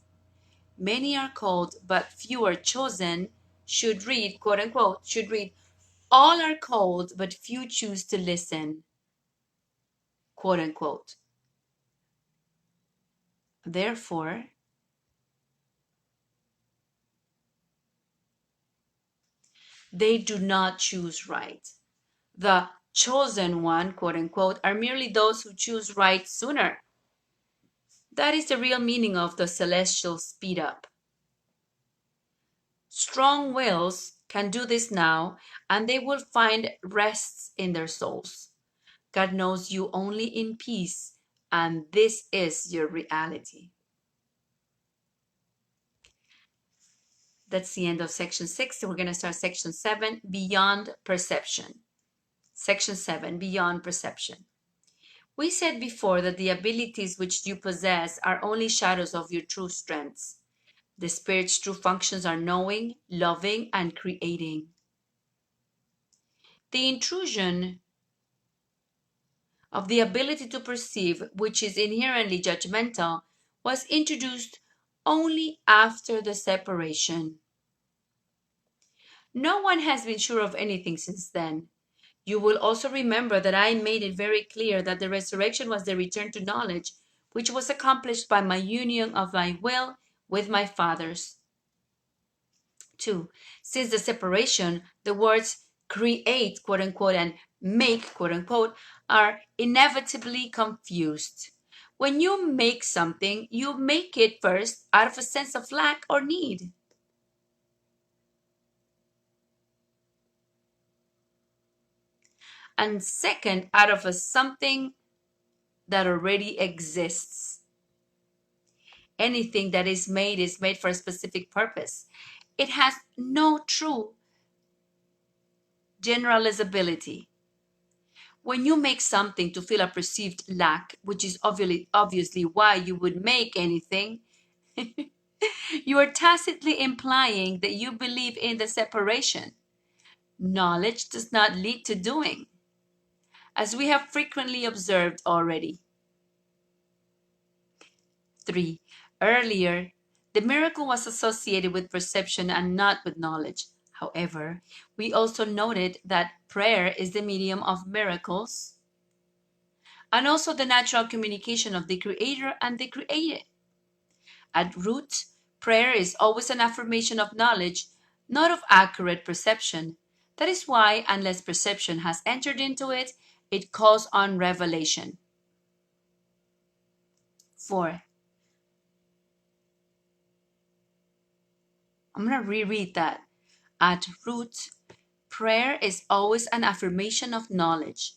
S1: Many are called, but few are chosen, should read, quote unquote, all are called, but few choose to listen, quote unquote. Therefore, They do not choose right. The chosen one, quote unquote, are merely those who choose right sooner. That is the real meaning of the celestial speed up. Strong wills can do this now, and they will find rests in their souls. God knows you only in peace, and this is your reality. That's the end of section 6. So we're going to start section 7, Beyond Perception. Section 7, Beyond Perception. We said before that the abilities which you possess are only shadows of your true strengths. The Spirit's true functions are knowing, loving, and creating. The intrusion of the ability to perceive, which is inherently judgmental, was introduced only after the separation. No one has been sure of anything since then. You will also remember that I made it very clear that the resurrection was the return to knowledge, which was accomplished by my union of my will with my Father's. 2. Since the separation, the words create, quote unquote, and make, quote unquote, are inevitably confused. When you make something, you make it first out of a sense of lack or need. And second, out of a something that already exists. Anything that is made for a specific purpose. It has no true generalizability. When you make something to fill a perceived lack, which is obviously why you would make anything, you are tacitly implying that you believe in the separation. Knowledge does not lead to doing, as we have frequently observed already. 3. Earlier, the miracle was associated with perception and not with knowledge. However, we also noted that prayer is the medium of miracles and also the natural communication of the Creator and the created. At root, prayer is always an affirmation of knowledge, not of accurate perception. That is why, unless perception has entered into it, it calls on revelation. 4. I'm going to reread that. At root, prayer is always an affirmation of knowledge,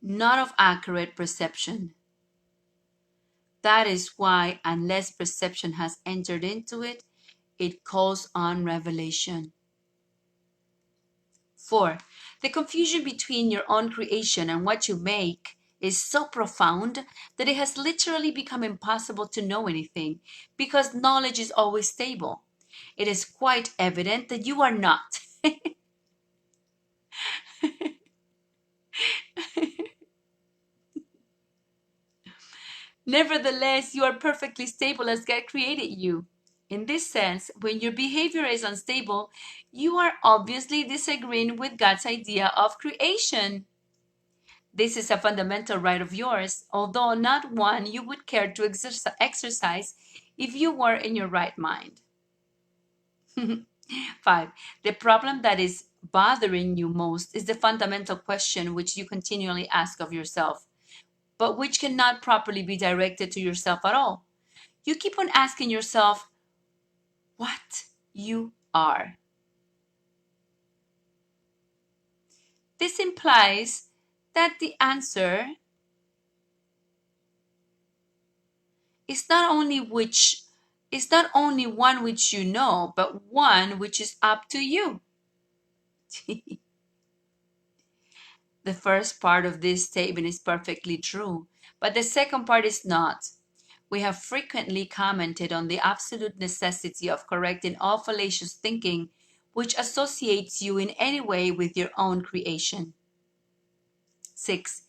S1: not of accurate perception. That is why, unless perception has entered into it, it calls on revelation. 4. The confusion between your own creation and what you make is so profound that it has literally become impossible to know anything because knowledge is always stable. It is quite evident that you are not. Nevertheless, you are perfectly stable as God created you. In this sense, when your behavior is unstable, you are obviously disagreeing with God's idea of creation. This is a fundamental right of yours, although not one you would care to exercise if you were in your right mind. 5. The problem that is bothering you most is the fundamental question which you continually ask of yourself, but which cannot properly be directed to yourself at all. You keep on asking yourself what you are. This implies that the answer is not only one which you know, but one which is up to you. The first part of this statement is perfectly true, but the second part is not. We have frequently commented on the absolute necessity of correcting all fallacious thinking which associates you in any way with your own creation. 6.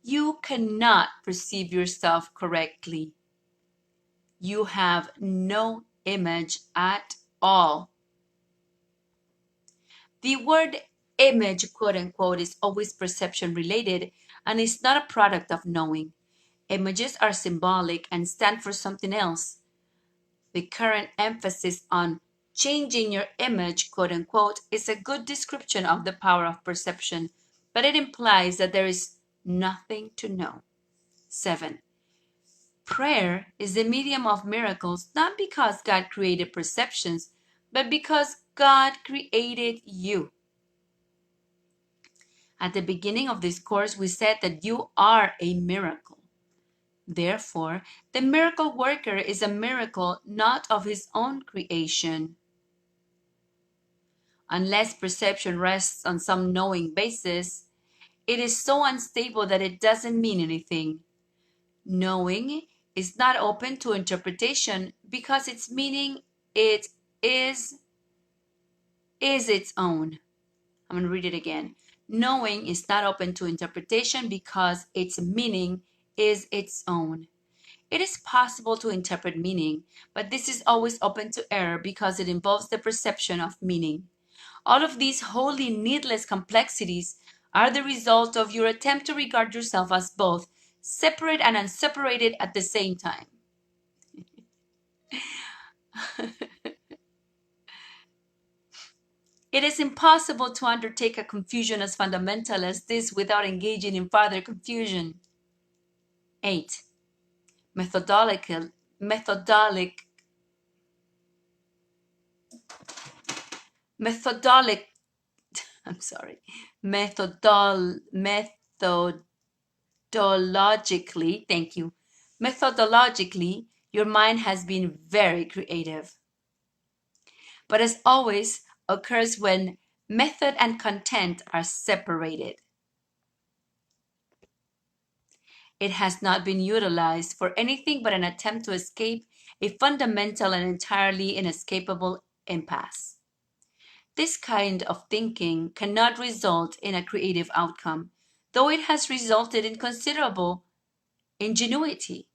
S1: You cannot perceive yourself correctly. You have no image at all. The word image, quote unquote, is always perception related and is not a product of knowing. Images are symbolic and stand for something else. The current emphasis on changing your image, quote unquote, is a good description of the power of perception, but it implies that there is nothing to know. 7. Prayer is the medium of miracles not because God created perceptions, but because God created you. At the beginning of this course, we said that you are a miracle. Therefore, the miracle worker is a miracle not of his own creation. Unless perception rests on some knowing basis, it is so unstable that it doesn't mean anything. Knowing is not open to interpretation because its meaning it is its own. I'm going to read it again. Knowing is not open to interpretation because its meaning is its own. It is possible to interpret meaning, but this is always open to error because it involves the perception of meaning. All of these wholly needless complexities are the result of your attempt to regard yourself as both separate and unseparated at the same time. It is impossible to undertake a confusion as fundamental as this without engaging in further confusion. 8. Methodologic methodologically, thank you. Methodologically, your mind has been very creative. But as always occurs when method and content are separated, it has not been utilized for anything but an attempt to escape a fundamental and entirely inescapable impasse. This kind of thinking cannot result in a creative outcome, though it has resulted in considerable ingenuity.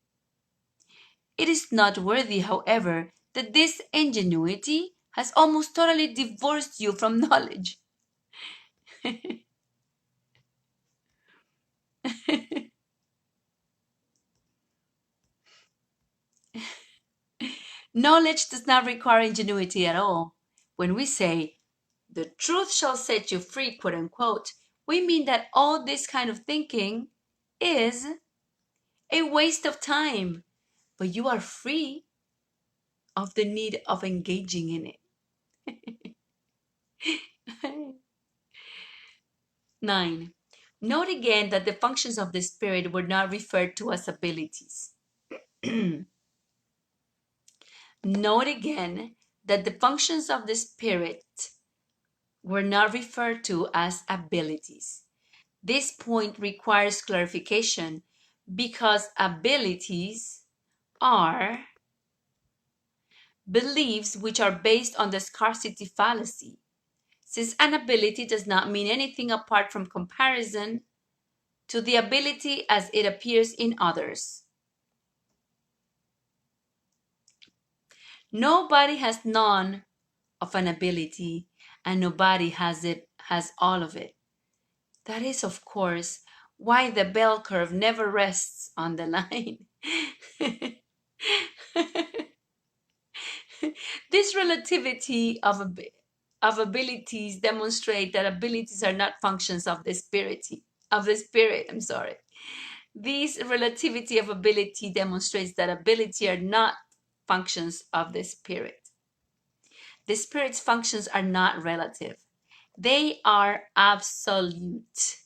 S1: It is noteworthy, however, that this ingenuity has almost totally divorced you from knowledge. Knowledge does not require ingenuity at all. When we say, the truth shall set you free, quote unquote, we mean that all this kind of thinking is a waste of time, but you are free of the need of engaging in it. 9. Note again that the functions of the Spirit were not referred to as abilities. Note again that the functions of the Spirit were not referred to as abilities. This point requires clarification because abilities are beliefs which are based on the scarcity fallacy. Since an ability does not mean anything apart from comparison to the ability as it appears in others. Nobody has none of an ability, and nobody has all of it. That is, of course, why the bell curve never rests on the line. This relativity of abilities demonstrate that abilities are not functions of the spirit. This relativity of ability demonstrates that ability are not functions of the spirit. The spirit's functions are not relative. They are absolute.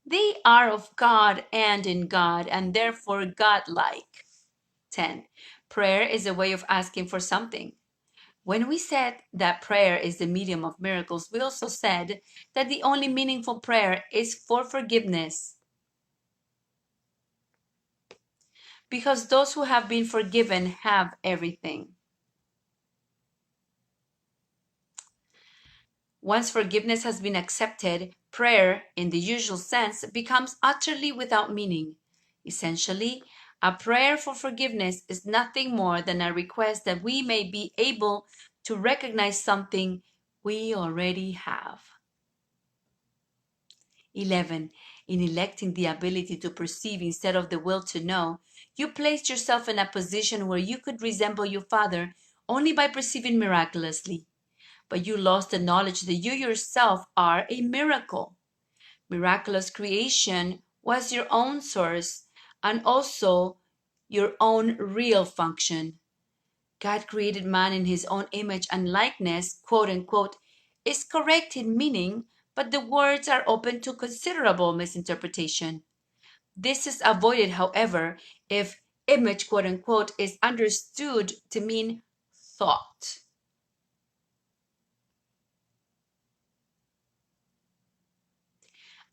S1: They are of God and in God, and therefore God-like. 10. Prayer is a way of asking for something. When we said that prayer is the medium of miracles, we also said that the only meaningful prayer is for forgiveness. Because those who have been forgiven have everything. Once forgiveness has been accepted, prayer, in the usual sense, becomes utterly without meaning. Essentially, a prayer for forgiveness is nothing more than a request that we may be able to recognize something we already have. 11. In electing the ability to perceive instead of the will to know, you placed yourself in a position where you could resemble your Father only by perceiving miraculously. But you lost the knowledge that you yourself are a miracle. Miraculous creation was your own source and also your own real function. God created man in his own image and likeness, quote unquote, is correct in meaning, but the words are open to considerable misinterpretation. This is avoided, however, if image, quote unquote, is understood to mean thought.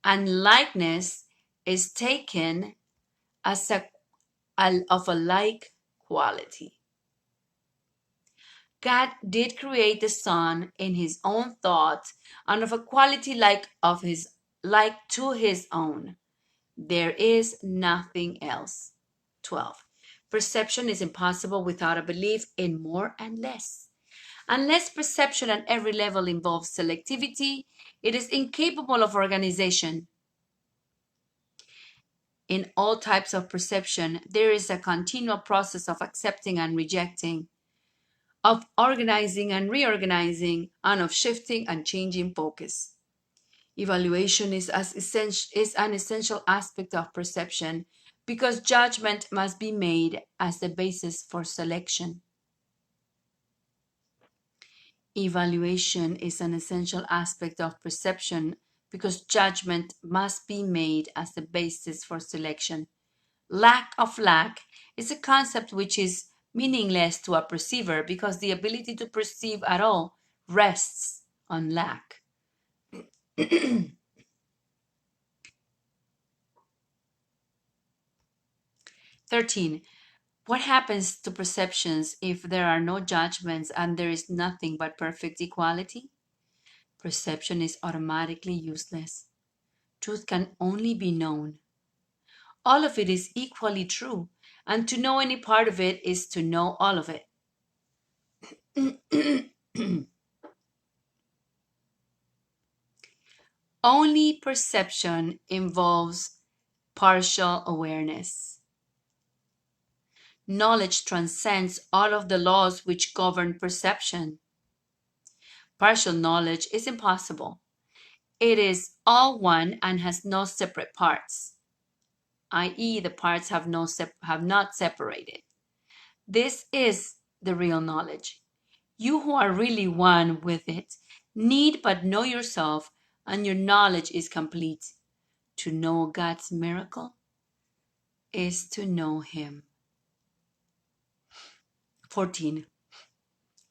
S1: And likeness is taken as of a like quality. God did create the sun in his own thought and of a quality like to his own. There is nothing else. 12. Perception is impossible without a belief in more and less. Unless perception at every level involves selectivity, it is incapable of organization. In all types of perception, there is a continual process of accepting and rejecting, of organizing and reorganizing, and of shifting and changing focus. Evaluation is an essential aspect of perception because judgment must be made as the basis for selection. Evaluation is an essential aspect of perception because judgment must be made as the basis for selection. Lack is a concept which is meaningless to a perceiver because the ability to perceive at all rests on lack. 13. What happens to perceptions if there are no judgments and there is nothing but perfect equality? Perception is automatically useless. Truth can only be known. All of it is equally true, and to know any part of it is to know all of it. Only perception involves partial awareness. Knowledge transcends all of the laws which govern perception. Partial knowledge is impossible. It is all one and has no separate parts, i.e., the parts have not separated. This is the real knowledge. You who are really one with it need but know yourself, and your knowledge is complete. To know God's miracle is to know Him. 14.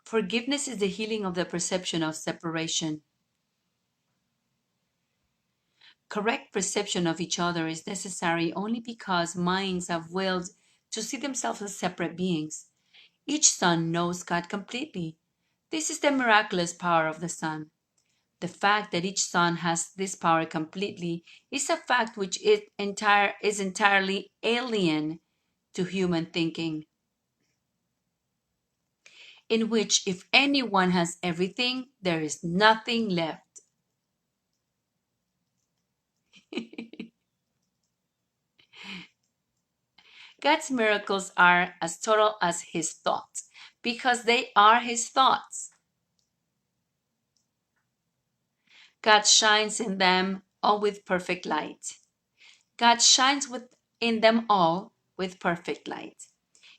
S1: Forgiveness is the healing of the perception of separation. Correct perception of each other is necessary only because minds have willed to see themselves as separate beings. Each son knows God completely. This is the miraculous power of the Son. The fact that each son has this power completely is a fact which is entirely alien to human thinking, in which if anyone has everything, there is nothing left. God's miracles are as total as His thoughts, because they are His thoughts. God shines in them all with perfect light. God shines in them all with perfect light.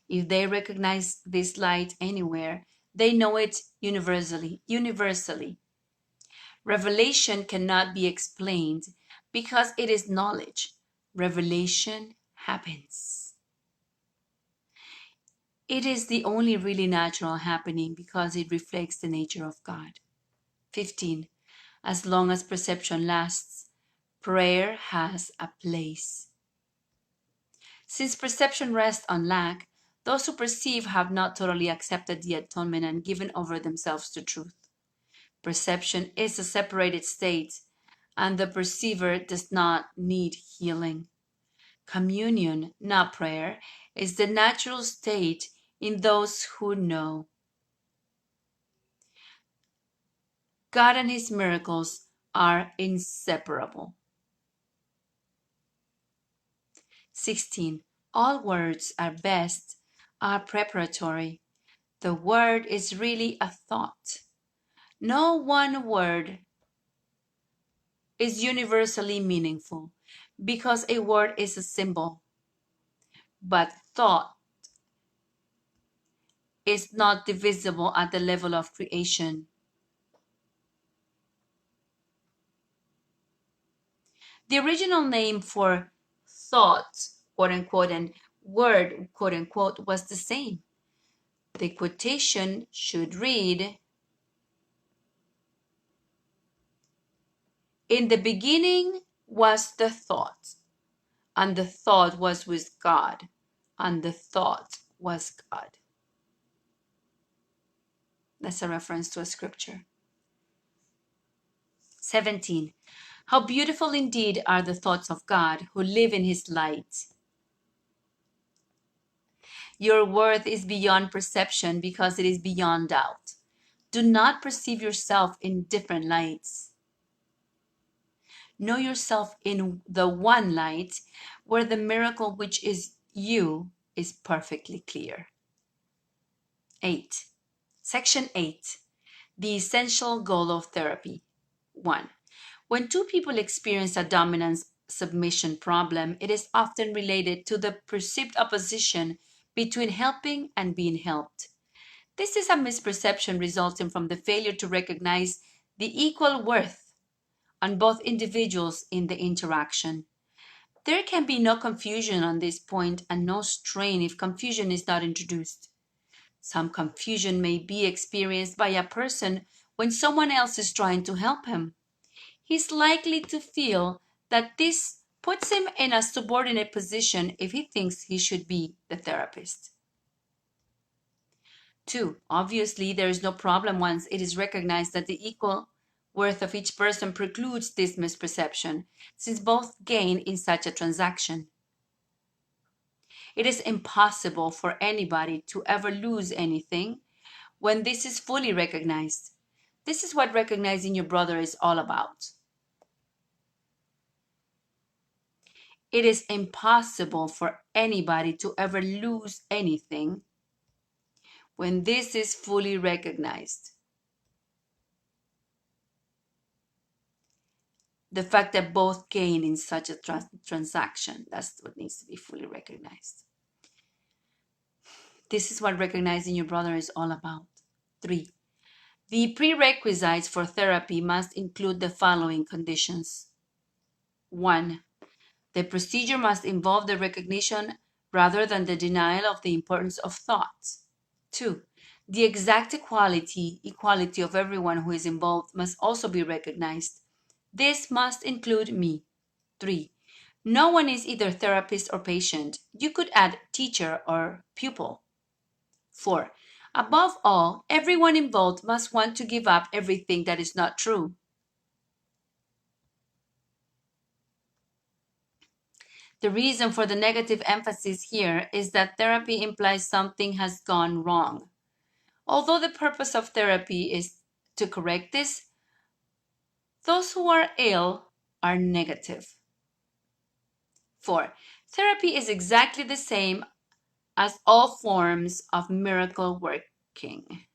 S1: If they recognize this light anywhere, they know it universally. Revelation cannot be explained because it is knowledge. Revelation happens. It is the only really natural happening because it reflects the nature of God. 15. As long as perception lasts, prayer has a place. Since perception rests on lack, those who perceive have not totally accepted the atonement and given over themselves to truth. Perception is a separated state, and the perceiver does not need healing. Communion, not prayer, is the natural state in those who know. God and His miracles are inseparable. 16. All words are best are preparatory. The word is really a thought. No one word is universally meaningful because a word is a symbol, but thought is not divisible at the level of creation. The original name for thought, quote unquote, and word, quote unquote, was the same. The quotation should read, "In the beginning was the thought, and the thought was with God, and the thought was God." That's a reference to a scripture. 17. How beautiful indeed are the thoughts of God who live in his light. Your worth is beyond perception because it is beyond doubt. Do not perceive yourself in different lights. Know yourself in the one light where the miracle which is you is perfectly clear. 8. Section 8. The essential goal of therapy. 1. When two people experience a dominance submission problem, it is often related to the perceived opposition between helping and being helped. This is a misperception resulting from the failure to recognize the equal worth on both individuals in the interaction. There can be no confusion on this point and no strain if confusion is not introduced. Some confusion may be experienced by a person when someone else is trying to help him. He's likely to feel that this puts him in a subordinate position if he thinks he should be the therapist. 2. Obviously, there is no problem once it is recognized that the equal worth of each person precludes this misperception, since both gain in such a transaction. It is impossible for anybody to ever lose anything when this is fully recognized. This is what recognizing your brother is all about. It is impossible for anybody to ever lose anything when this is fully recognized. The fact that both gain in such a transaction, that's what needs to be fully recognized. This is what recognizing your brother is all about. 3. The prerequisites for therapy must include the following conditions. 1. The procedure must involve the recognition rather than the denial of the importance of thoughts. 2. The exact equality of everyone who is involved must also be recognized. This must include me. 3. No one is either therapist or patient. You could add teacher or pupil. 4. Above all, everyone involved must want to give up everything that is not true. The reason for the negative emphasis here is that therapy implies something has gone wrong. Although the purpose of therapy is to correct this, those who are ill are negative. 4. Therapy is exactly the same as all forms of miracle working.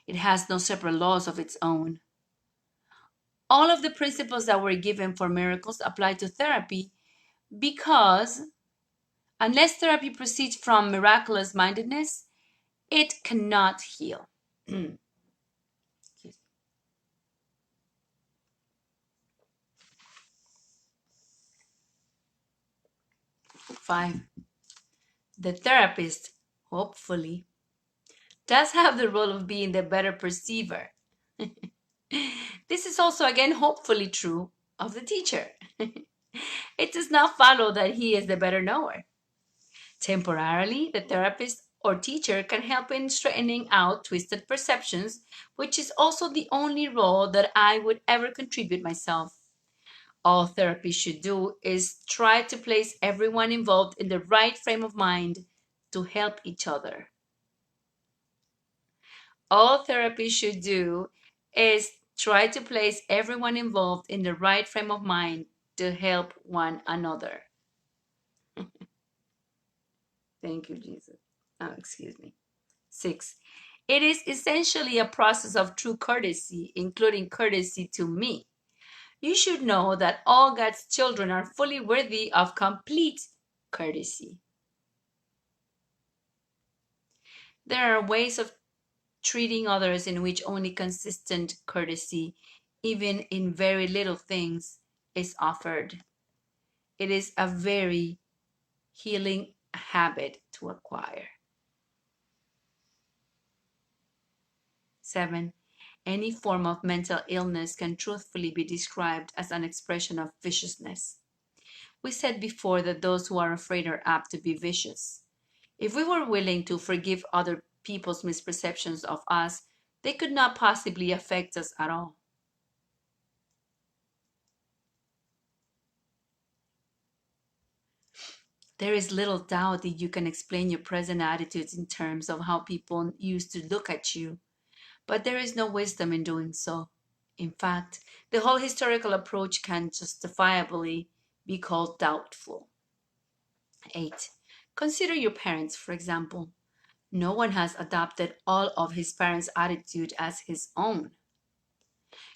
S1: It has no separate laws of its own. All of the principles that were given for miracles apply to therapy because unless therapy proceeds from miraculous mindedness, it cannot heal. 5. The therapist, hopefully, does have the role of being the better perceiver. This is also, again, hopefully true of the teacher. It does not follow that he is the better knower. Temporarily, the therapist or teacher can help in straightening out twisted perceptions, which is also the only role that I would ever contribute myself. All therapy should do is try to place everyone involved in the right frame of mind to help each other. All therapy should do is try to place everyone involved in the right frame of mind to help one another. Thank you, Jesus. Excuse me. 6. It is essentially a process of true courtesy, including courtesy to me. You should know that all God's children are fully worthy of complete courtesy. There are ways of treating others in which only consistent courtesy, even in very little things, is offered. It is a very healing habit to acquire. 7. Any form of mental illness can truthfully be described as an expression of viciousness. We said before that those who are afraid are apt to be vicious. If we were willing to forgive other people's misperceptions of us, they could not possibly affect us at all. There is little doubt that you can explain your present attitudes in terms of how people used to look at you, but there is no wisdom in doing so. In fact, the whole historical approach can justifiably be called doubtful. 8. Consider your parents, for example. No one has adopted all of his parents' attitude as his own.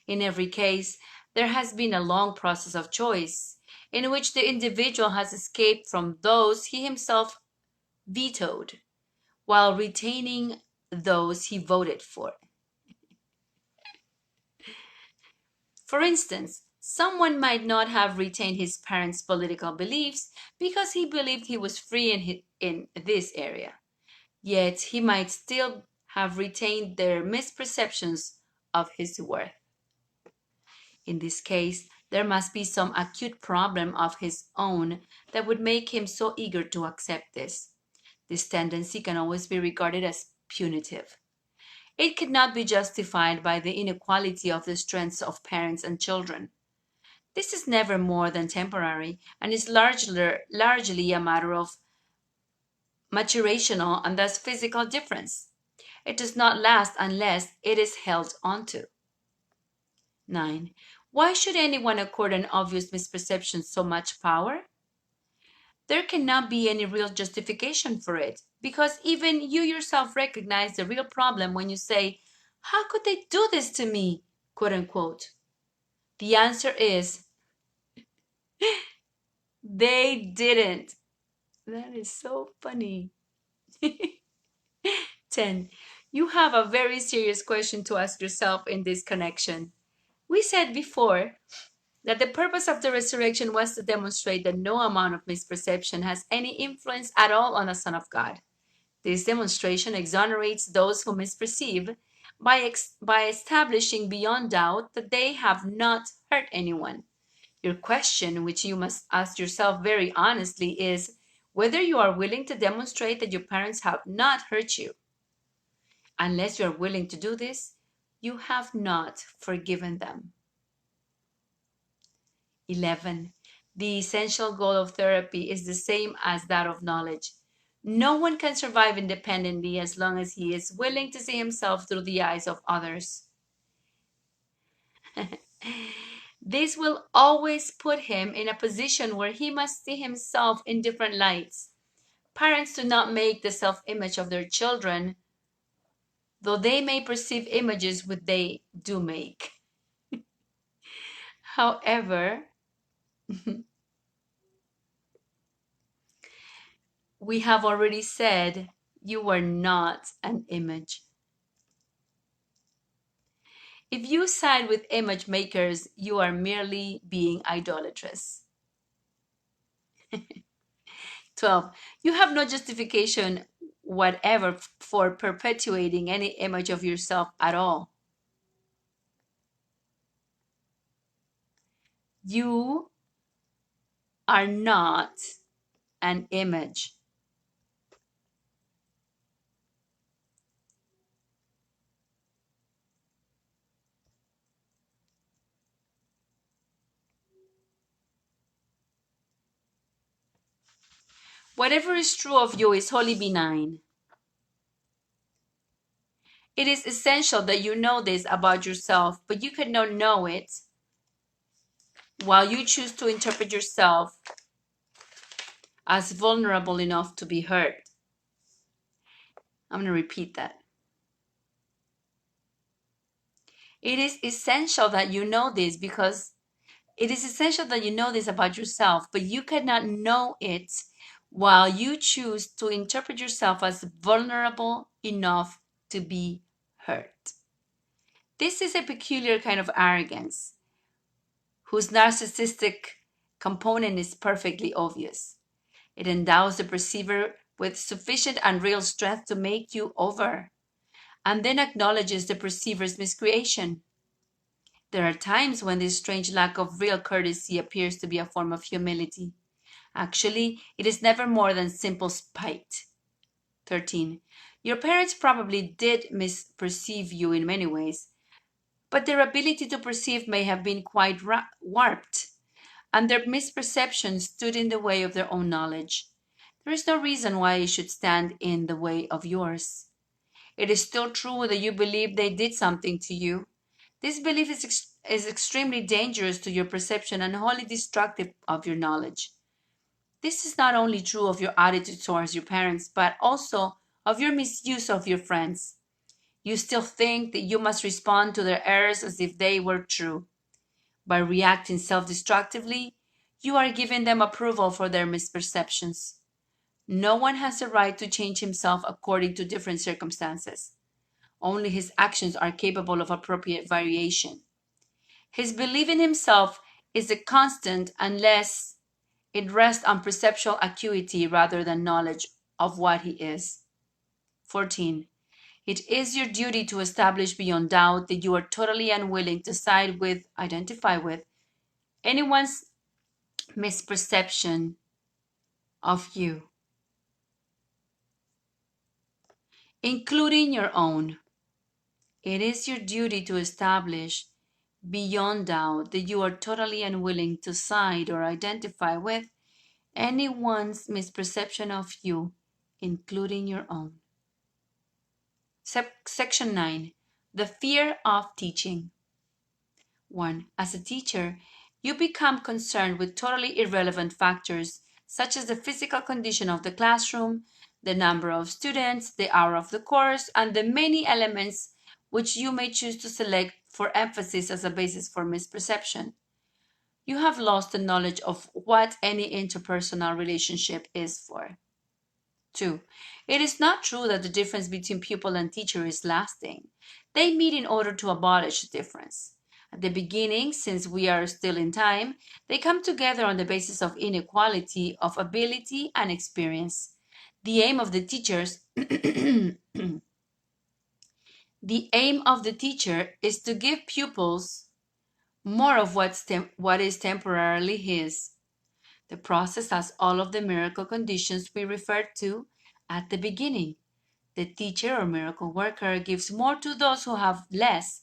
S1: In every case, there has been a long process of choice in which the individual has escaped from those he himself vetoed while retaining those he voted for. For instance, someone might not have retained his parents' political beliefs because he believed he was free in this area. Yet he might still have retained their misperceptions of his worth. In this case, there must be some acute problem of his own that would make him so eager to accept this. This tendency can always be regarded as punitive. It cannot be justified by the inequality of the strengths of parents and children. This is never more than temporary and is largely a matter of maturational and thus physical difference. It does not last unless it is held onto. 9. Why should anyone accord an obvious misperception so much power? There cannot be any real justification for it, because even you yourself recognize the real problem when you say, "How could they do this to me?" quote unquote. The answer is, they didn't. That is so funny. 10. You have a very serious question to ask yourself in this connection. We said before that the purpose of the resurrection was to demonstrate that no amount of misperception has any influence at all on the Son of God. This demonstration exonerates those who misperceive by establishing beyond doubt that they have not hurt anyone. Your question, which you must ask yourself very honestly, is whether you are willing to demonstrate that your parents have not hurt you. Unless you are willing to do this, you have not forgiven them. 11. The essential goal of therapy is the same as that of knowledge. No one can survive independently as long as he is willing to see himself through the eyes of others. This will always put him in a position where he must see himself in different lights. Parents do not make the self-image of their children, though they may perceive images which they do make. However, we have already said you are not an image. If you side with image makers, you are merely being idolatrous. 12. You have no justification whatever for perpetuating any image of yourself at all. You are not an image. Whatever is true of you is wholly benign. It is essential that you know this about yourself, but you cannot know it while you choose to interpret yourself as vulnerable enough to be hurt. I'm going to repeat that. It is essential that you know this because it is essential that you know this about yourself, but you cannot know it while you choose to interpret yourself as vulnerable enough to be hurt. This is a peculiar kind of arrogance whose narcissistic component is perfectly obvious. It endows the perceiver with sufficient and real strength to make you over, and then acknowledges the perceiver's miscreation. There are times when this strange lack of real courtesy appears to be a form of humility. Actually, it is never more than simple spite. 13. Your parents probably did misperceive you in many ways, but their ability to perceive may have been quite warped, and their misperception stood in the way of their own knowledge. There is no reason why it should stand in the way of yours. It is still true that you believe they did something to you. This belief is extremely dangerous to your perception and wholly destructive of your knowledge. This is not only true of your attitude towards your parents, but also of your misuse of your friends. You still think that you must respond to their errors as if they were true. By reacting self-destructively, you are giving them approval for their misperceptions. No one has a right to change himself according to different circumstances. Only his actions are capable of appropriate variation. His belief in himself is a constant unless it rests on perceptual acuity rather than knowledge of what he is. 14. It is your duty to establish beyond doubt that you are totally unwilling to identify with anyone's misperception of you, including your own. It is your duty to establish beyond doubt that you are totally unwilling to side or identify with anyone's misperception of you, including your own. Section 9. The fear of teaching. 1. As a teacher, you become concerned with totally irrelevant factors such as the physical condition of the classroom, the number of students, the hour of the course, and the many elements which you may choose to select for emphasis as a basis for misperception. You have lost the knowledge of what any interpersonal relationship is for. 2. It is not true that the difference between pupil and teacher is lasting. They meet in order to abolish the difference. At the beginning, since we are still in time, they come together on the basis of inequality of ability and experience. The aim of the teachers the aim of the teacher is to give pupils more of what is temporarily his. The process has all of the miracle conditions we referred to at the beginning. The teacher or miracle worker gives more to those who have less,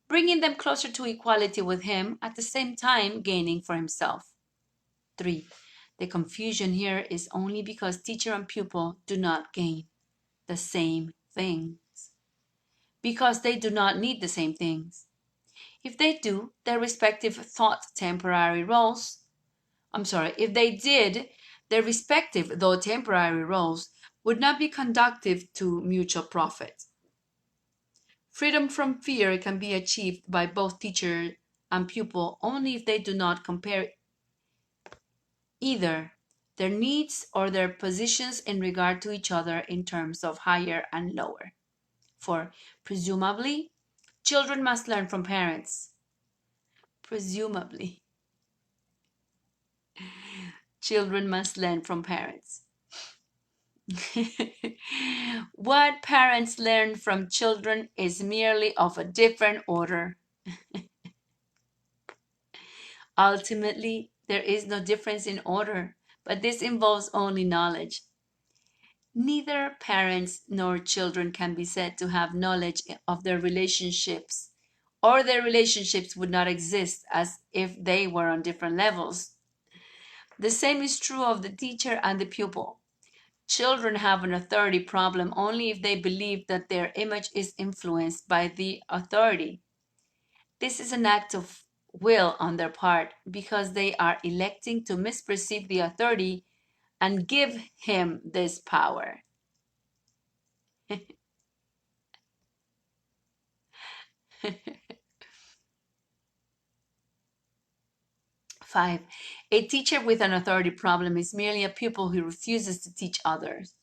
S1: bringing them closer to equality with him at the same time gaining for himself. 3. The confusion here is only because teacher and pupil do not gain the same things, because they do not need the same things. If they do, their respective if they did, their respective, though temporary roles would not be conducive to mutual profit. Freedom from fear can be achieved by both teacher and pupil only if they do not compare either their needs or their positions in regard to each other in terms of higher and lower. For, presumably, children must learn from parents. Presumably. Children must learn from parents. What parents learn from children is merely of a different order. Ultimately, there is no difference in order, but this involves only knowledge. Neither parents nor children can be said to have knowledge of their relationships, or their relationships would not exist as if they were on different levels. The same is true of the teacher and the pupil. Children have an authority problem only if they believe that their image is influenced by the authority. This is an act of will on their part because they are electing to misperceive the authority and give him this power. 5. A teacher with an authority problem is merely a pupil who refuses to teach others.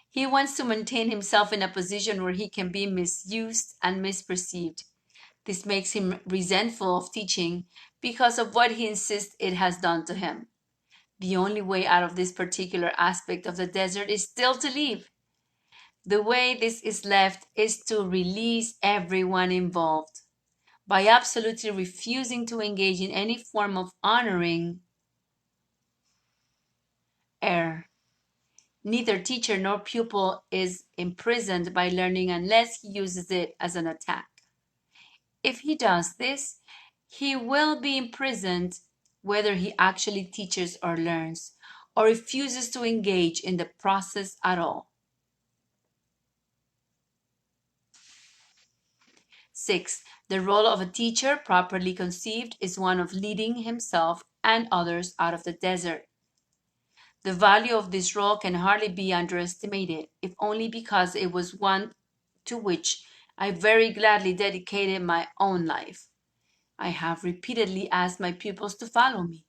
S1: He wants to maintain himself in a position where he can be misused and misperceived. This makes him resentful of teaching because of what he insists it has done to him. The only way out of this particular aspect of the desert is still to leave. The way this is left is to release everyone involved by absolutely refusing to engage in any form of honoring error. Neither teacher nor pupil is imprisoned by learning unless he uses it as an attack. If he does this, he will be imprisoned whether he actually teaches or learns, or refuses to engage in the process at all. 6. The role of a teacher, properly conceived, is one of leading himself and others out of the desert. The value of this role can hardly be underestimated, if only because it was one to which I very gladly dedicated my own life. I have repeatedly asked my pupils to follow me.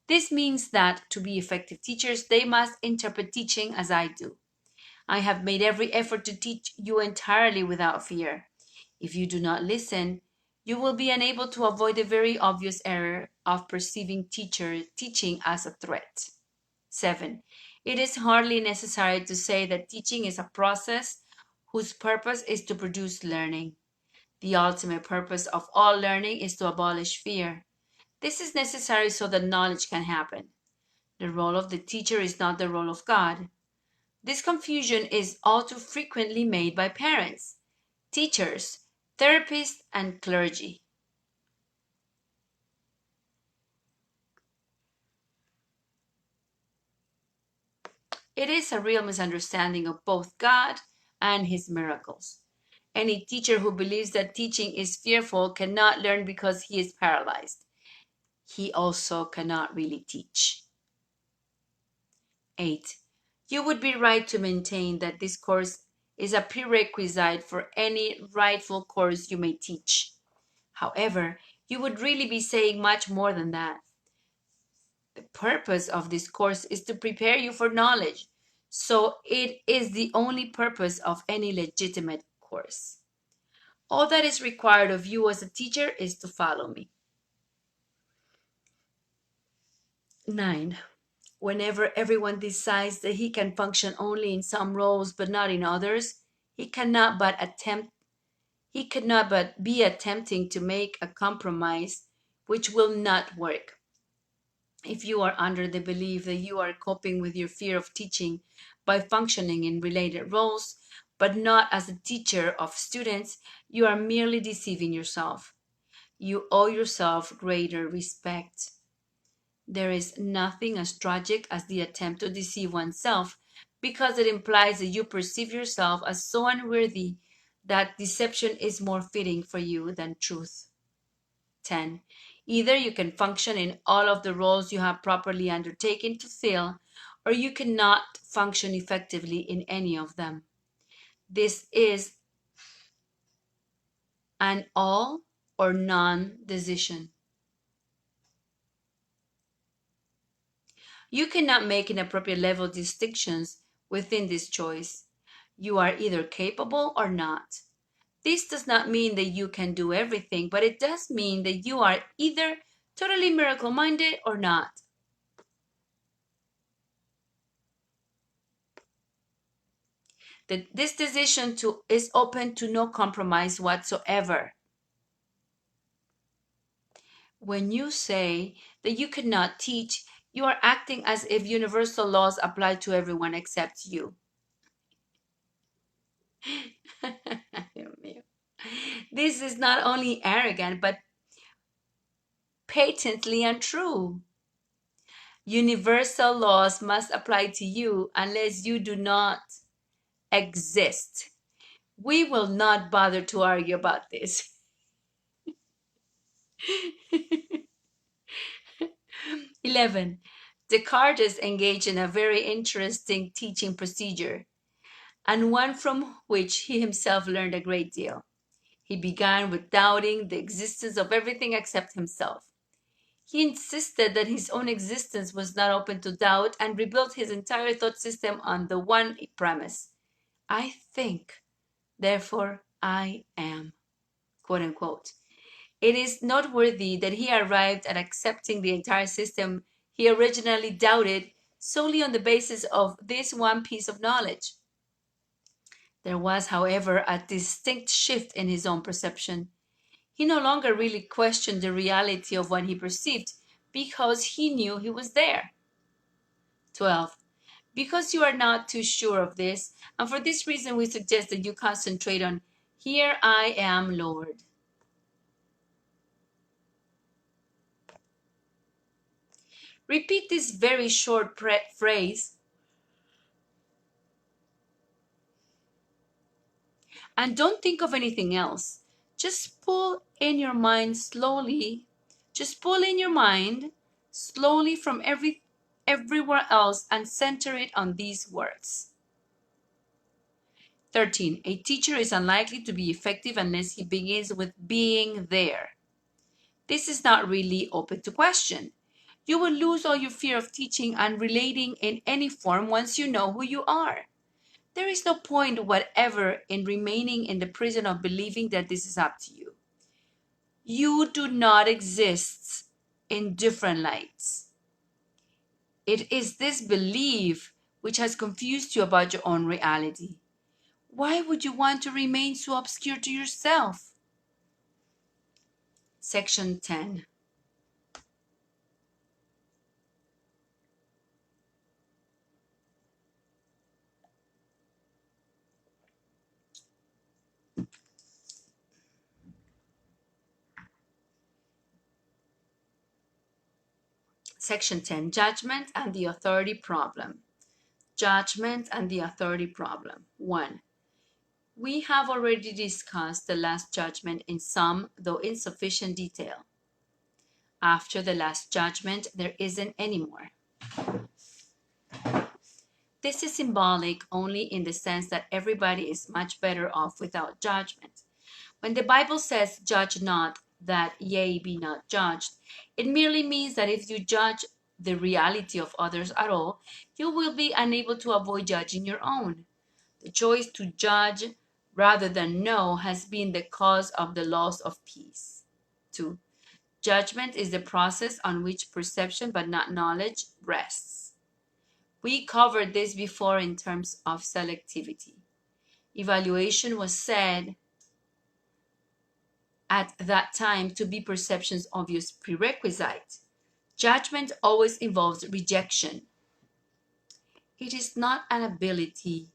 S1: This means that to be effective teachers, they must interpret teaching as I do. I have made every effort to teach you entirely without fear. If you do not listen, you will be unable to avoid the very obvious error of perceiving teaching as a threat. 7. It is hardly necessary to say that teaching is a process whose purpose is to produce learning. The ultimate purpose of all learning is to abolish fear. This is necessary so that knowledge can happen. The role of the teacher is not the role of God. This confusion is all too frequently made by parents, teachers, therapists, and clergy. It is a real misunderstanding of both God and his miracles. Any teacher who believes that teaching is fearful cannot learn because he is paralyzed. He also cannot really teach. 8. You would be right to maintain that this course is a prerequisite for any rightful course you may teach. However, you would really be saying much more than that. The purpose of this course is to prepare you for knowledge, so it is the only purpose of any legitimate course. All that is required of you as a teacher is to follow me. 9. Whenever everyone decides that he can function only in some roles but not in others, he cannot but be attempting to make a compromise which will not work. If you are under the belief that you are coping with your fear of teaching by functioning in related roles, but not as a teacher of students, you are merely deceiving yourself. You owe yourself greater respect. There is nothing as tragic as the attempt to deceive oneself, because it implies that you perceive yourself as so unworthy that deception is more fitting for you than truth. 10. Either you can function in all of the roles you have properly undertaken to fill, or you cannot function effectively in any of them. This is an all or none decision. You cannot make inappropriate level distinctions within this choice. You are either capable or not. This does not mean that you can do everything, but it does mean that you are either totally miracle minded or not. This decision is open to no compromise whatsoever. When you say that you cannot teach, you are acting as if universal laws apply to everyone except you. This is not only arrogant, but patently untrue. Universal laws must apply to you unless you do not exist. We will not bother to argue about this. 11. Descartes engaged in a very interesting teaching procedure, and one from which he himself learned a great deal. He began with doubting the existence of everything except himself. He insisted that his own existence was not open to doubt and rebuilt his entire thought system on the one premise: I think, therefore I am, quote unquote. It is noteworthy that he arrived at accepting the entire system he originally doubted solely on the basis of this one piece of knowledge. There was, however, a distinct shift in his own perception. He no longer really questioned the reality of what he perceived because he knew he was there. 12. Because you are not too sure of this, and for this reason we suggest that you concentrate on "Here I am, Lord." Repeat this very short phrase and don't think of anything else. Just pull in your mind slowly. Just pull in your mind slowly from everywhere else and center it on these words. 13. A teacher is unlikely to be effective unless he begins with being there. This is not really open to question. You will lose all your fear of teaching and relating in any form once you know who you are. There is no point whatever in remaining in the prison of believing that this is up to you. You do not exist in different lights. It is this belief which has confused you about your own reality. Why would you want to remain so obscure to yourself? Section 10. Section 10. Judgment and the authority problem. Judgment and the authority problem. 1. We have already discussed the last judgment in some, though insufficient detail. After the last judgment, there isn't any more. This is symbolic only in the sense that everybody is much better off without judgment. When the Bible says, "Judge not, that ye be not judged," it merely means that if you judge the reality of others at all, you will be unable to avoid judging your own. The choice to judge rather than know has been the cause of the loss of peace. 2. Judgment is the process on which perception but not knowledge rests. We covered this before in terms of selectivity. Evaluation was said at that time to be perception's obvious prerequisite. Judgment always involves rejection. It is not an ability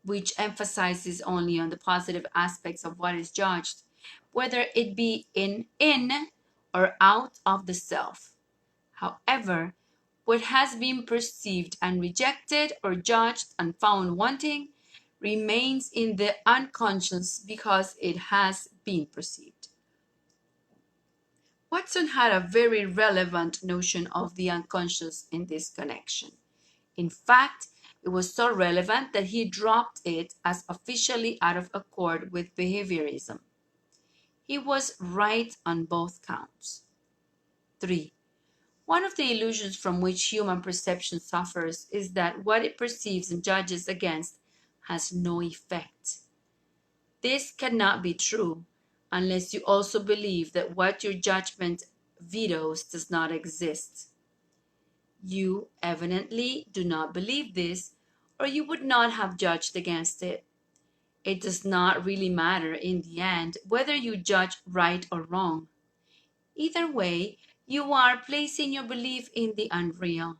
S1: which emphasizes only on the positive aspects of what is judged, whether it be in or out of the self. However, what has been perceived and rejected or judged and found wanting remains in the unconscious because it has been perceived. Watson had a very relevant notion of the unconscious in this connection. In fact, it was so relevant that he dropped it as officially out of accord with behaviorism. He was right on both counts. 3. One of the illusions from which human perception suffers is that what it perceives and judges against has no effect. This cannot be true unless you also believe that what your judgment vetoes does not exist. You evidently do not believe this, or you would not have judged against it. It does not really matter in the end whether you judge right or wrong. Either way, you are placing your belief in the unreal.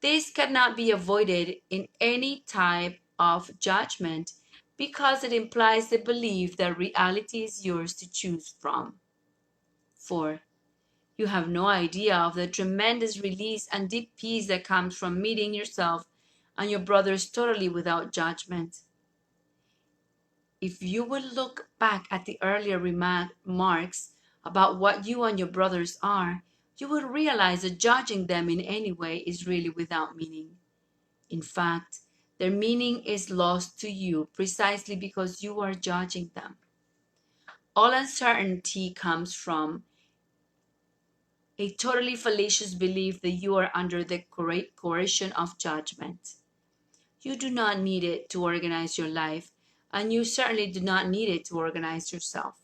S1: This cannot be avoided in any type of judgment because it implies the belief that reality is yours to choose from. 4. You have no idea of the tremendous release and deep peace that comes from meeting yourself and your brothers totally without judgment. If you will look back at the earlier remarks about what you and your brothers are, you will realize that judging them in any way is really without meaning. In fact, their meaning is lost to you precisely because you are judging them. All uncertainty comes from a totally fallacious belief that you are under the coercion of judgment. You do not need it to organize your life, and you certainly do not need it to organize yourself.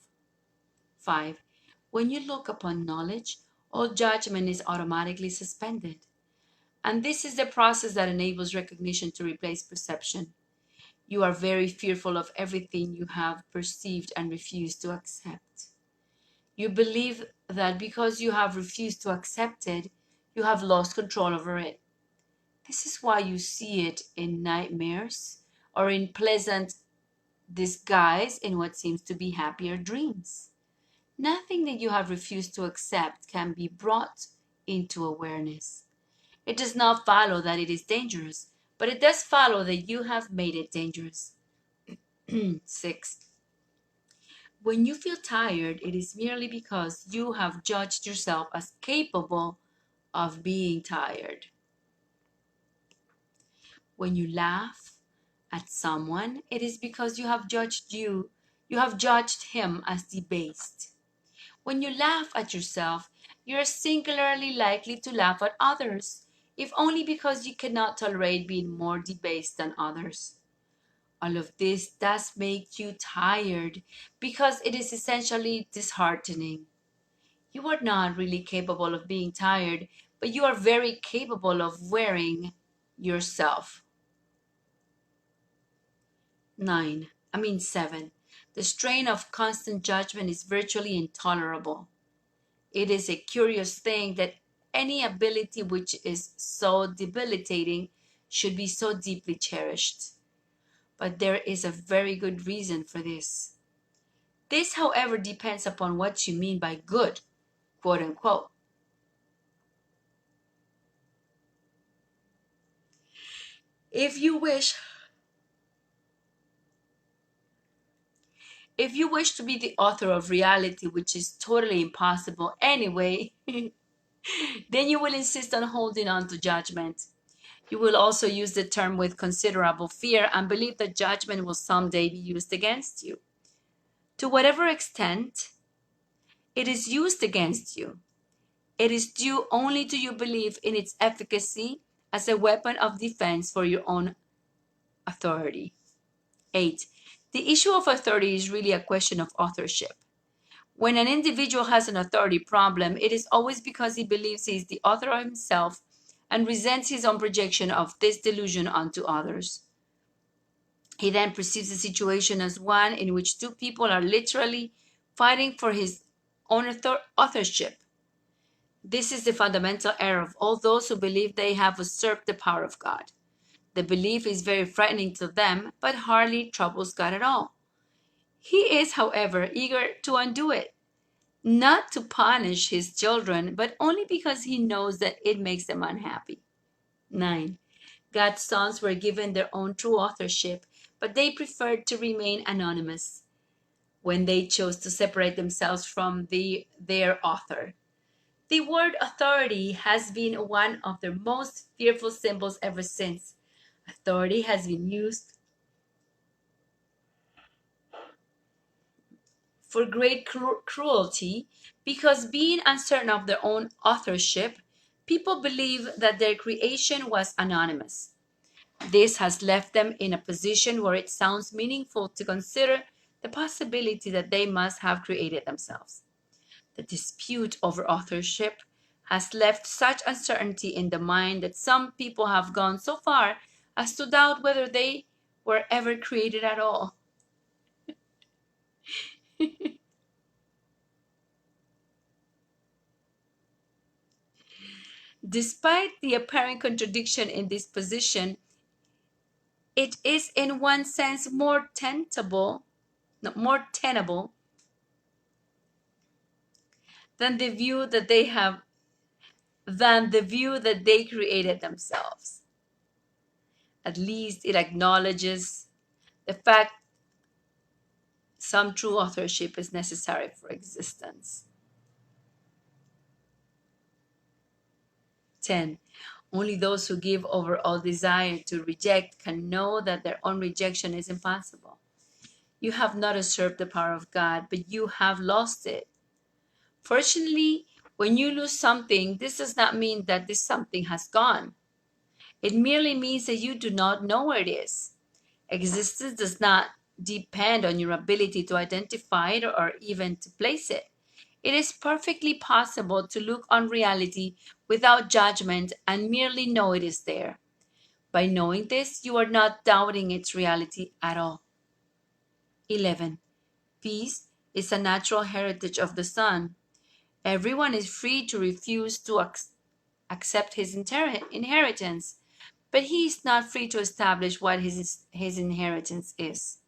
S1: 5. When you look upon knowledge, all judgment is automatically suspended. And this is the process that enables recognition to replace perception. You are very fearful of everything you have perceived and refuse to accept. You believe that because you have refused to accept it, you have lost control over it. This is why you see it in nightmares or in pleasant disguise in what seems to be happier dreams. Nothing that you have refused to accept can be brought into awareness. It does not follow that it is dangerous, but it does follow that you have made it dangerous. 6. When you feel tired, it is merely because you have judged yourself as capable of being tired. When you laugh at someone, it is because you have judged him as debased. When you laugh at yourself, you are singularly likely to laugh at others, if only because you cannot tolerate being more debased than others. All of this does make you tired because it is essentially disheartening. You are not really capable of being tired, but you are very capable of wearing yourself. 7. The strain of constant judgment is virtually intolerable. It is a curious thing that any ability which is so debilitating should be so deeply cherished. But there is a very good reason for this. This, however, depends upon what you mean by good, quote unquote. If you wish to be the author of reality, which is totally impossible anyway, then you will insist on holding on to judgment. You will also use the term with considerable fear and believe that judgment will someday be used against you. To whatever extent it is used against you, it is due only to your belief in its efficacy as a weapon of defense for your own authority. 8. The issue of authority is really a question of authorship. When an individual has an authority problem, it is always because he believes he is the author of himself and resents his own projection of this delusion onto others. He then perceives the situation as one in which two people are literally fighting for his own authorship. This is the fundamental error of all those who believe they have usurped the power of God. The belief is very frightening to them, but hardly troubles God at all. He is, however, eager to undo it, not to punish his children, but only because he knows that it makes them unhappy. 9. God's sons were given their own true authorship, but they preferred to remain anonymous when they chose to separate themselves from their author. The word authority has been one of their most fearful symbols ever since. Authority has been used for great cruelty because, being uncertain of their own authorship, people believe that their creation was anonymous. This has left them in a position where it sounds meaningful to consider the possibility that they must have created themselves. The dispute over authorship has left such uncertainty in the mind that some people have gone so far as to doubt whether they were ever created at all. Despite the apparent contradiction in this position, it is in one sense more tenable than the view that they created themselves. At least it acknowledges the fact some true authorship is necessary for existence. 10. Only those who give over all desire to reject can know that their own rejection is impossible. You have not usurped the power of God, but you have lost it. Fortunately, when you lose something, this does not mean that this something has gone. It merely means that you do not know where it is. Existence does not depend on your ability to identify it or even to place it. It is perfectly possible to look on reality without judgment and merely know it is there. By knowing this, you are not doubting its reality at all. 11. Peace is a natural heritage of the Son. Everyone is free to refuse to accept his inheritance, but he is not free to establish what his inheritance is.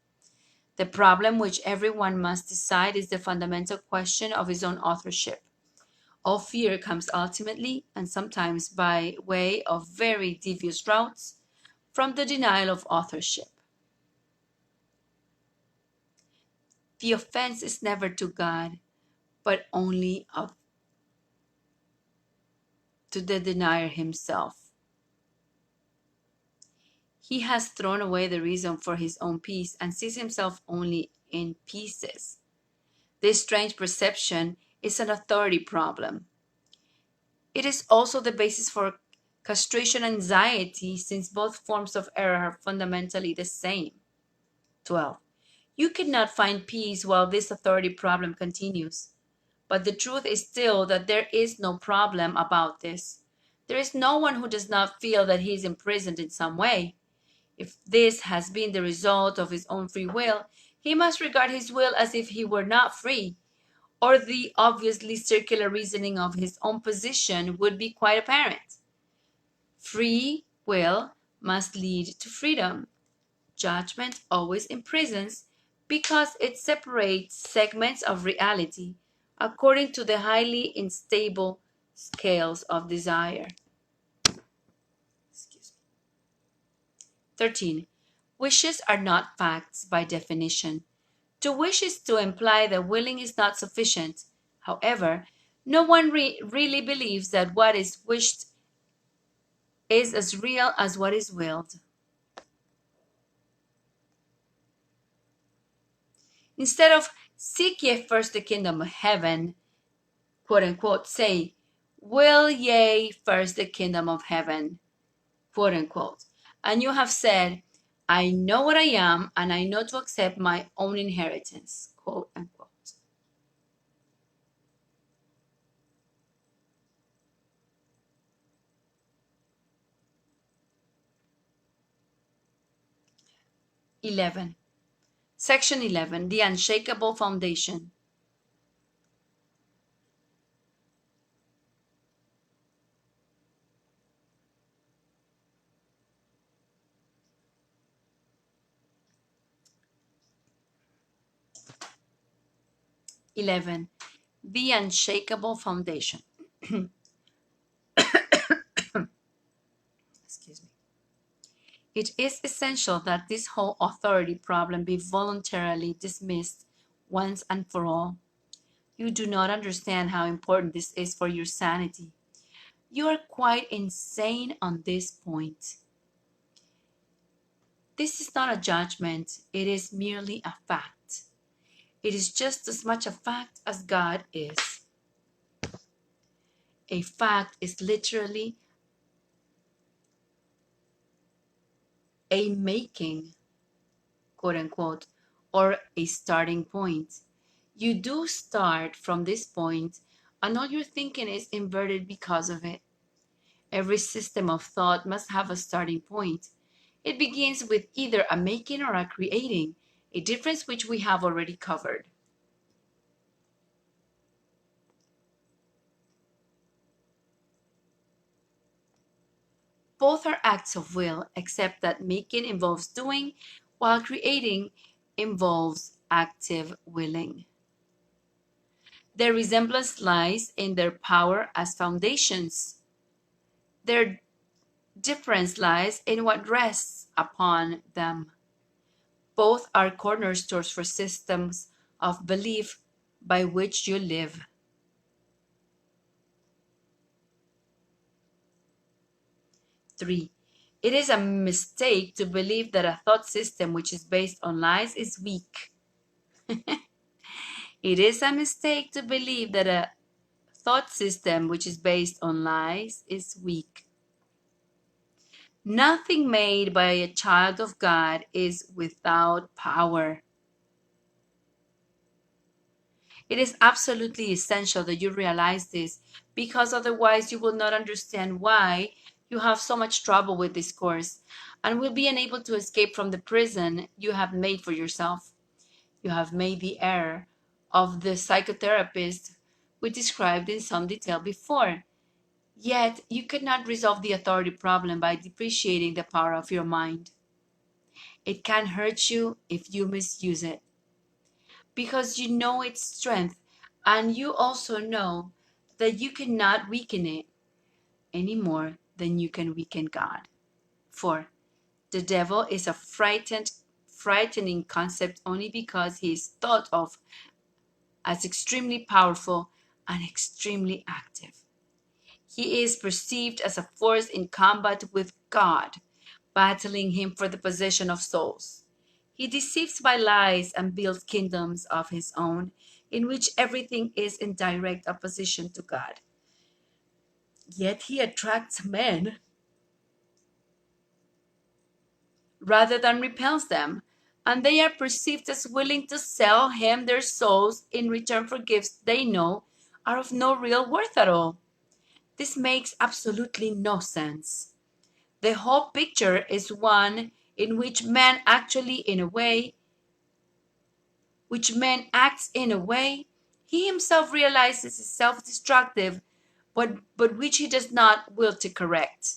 S1: The problem which everyone must decide is the fundamental question of his own authorship. All fear comes ultimately, and sometimes by way of very devious routes, from the denial of authorship. The offense is never to God, but only to the denier himself. He has thrown away the reason for his own peace and sees himself only in pieces. This strange perception is an authority problem. It is also the basis for castration anxiety, since both forms of error are fundamentally the same. 12. You cannot find peace while this authority problem continues. But the truth is still that there is no problem about this. There is no one who does not feel that he is imprisoned in some way. If this has been the result of his own free will, he must regard his will as if he were not free, or the obviously circular reasoning of his own position would be quite apparent. Free will must lead to freedom. Judgment always imprisons because it separates segments of reality according to the highly unstable scales of desire. 13. Wishes are not facts by definition. To wish is to imply that willing is not sufficient. However, no one really believes that what is wished is as real as what is willed. Instead of seek ye first the kingdom of heaven, quote unquote, say, will ye first the kingdom of heaven, quote unquote. And you have said, I know what I am and I know to accept my own inheritance, quote unquote. 11. Section 11. The unshakable foundation. The unshakable foundation. Excuse me. It is essential that this whole authority problem be voluntarily dismissed once and for all. You do not understand how important this is for your sanity. You are quite insane on this point. This is not a judgment, it is merely a fact. It is just as much a fact as God is. A fact is literally a making, quote unquote, or a starting point. You do start from this point, and all your thinking is inverted because of it. Every system of thought must have a starting point. It begins with either a making or a creating, a difference which we have already covered. Both are acts of will, except that making involves doing, while creating involves active willing. Their resemblance lies in their power as foundations. Their difference lies in what rests upon them. Both are cornerstones for systems of belief by which you live. 3. It is a mistake to believe that a thought system which is based on lies is weak. It is a mistake to believe that a thought system which is based on lies is weak. Nothing made by a child of God is without power. It is absolutely essential that you realize this, because otherwise you will not understand why you have so much trouble with this course and will be unable to escape from the prison you have made for yourself. You have made the error of the psychotherapist we described in some detail before. Yet you cannot resolve the authority problem by depreciating the power of your mind. It can hurt you if you misuse it, because you know its strength, and you also know that you cannot weaken it any more than you can weaken God. 4. The devil is a frightening concept only because he is thought of as extremely powerful and extremely active. He is perceived as a force in combat with God, battling him for the possession of souls. He deceives by lies and builds kingdoms of his own, in which everything is in direct opposition to God. Yet he attracts men rather than repels them, and they are perceived as willing to sell him their souls in return for gifts they know are of no real worth at all. This makes absolutely no sense. The whole picture is one in which man acts in a way he himself realizes is self-destructive, but which he does not will to correct.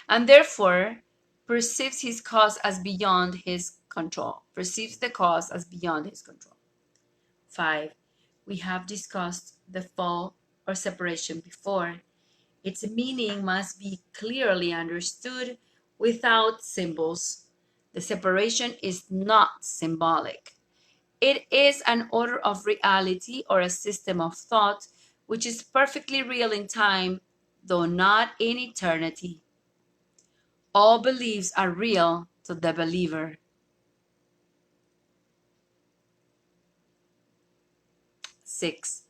S1: And therefore perceives his cause as beyond his control. Perceives the cause as beyond his control. 5. We have discussed the fall or separation before. Its meaning must be clearly understood without symbols. The separation is not symbolic. It is an order of reality or a system of thought which is perfectly real in time, though not in eternity. All beliefs are real to the believer. 6.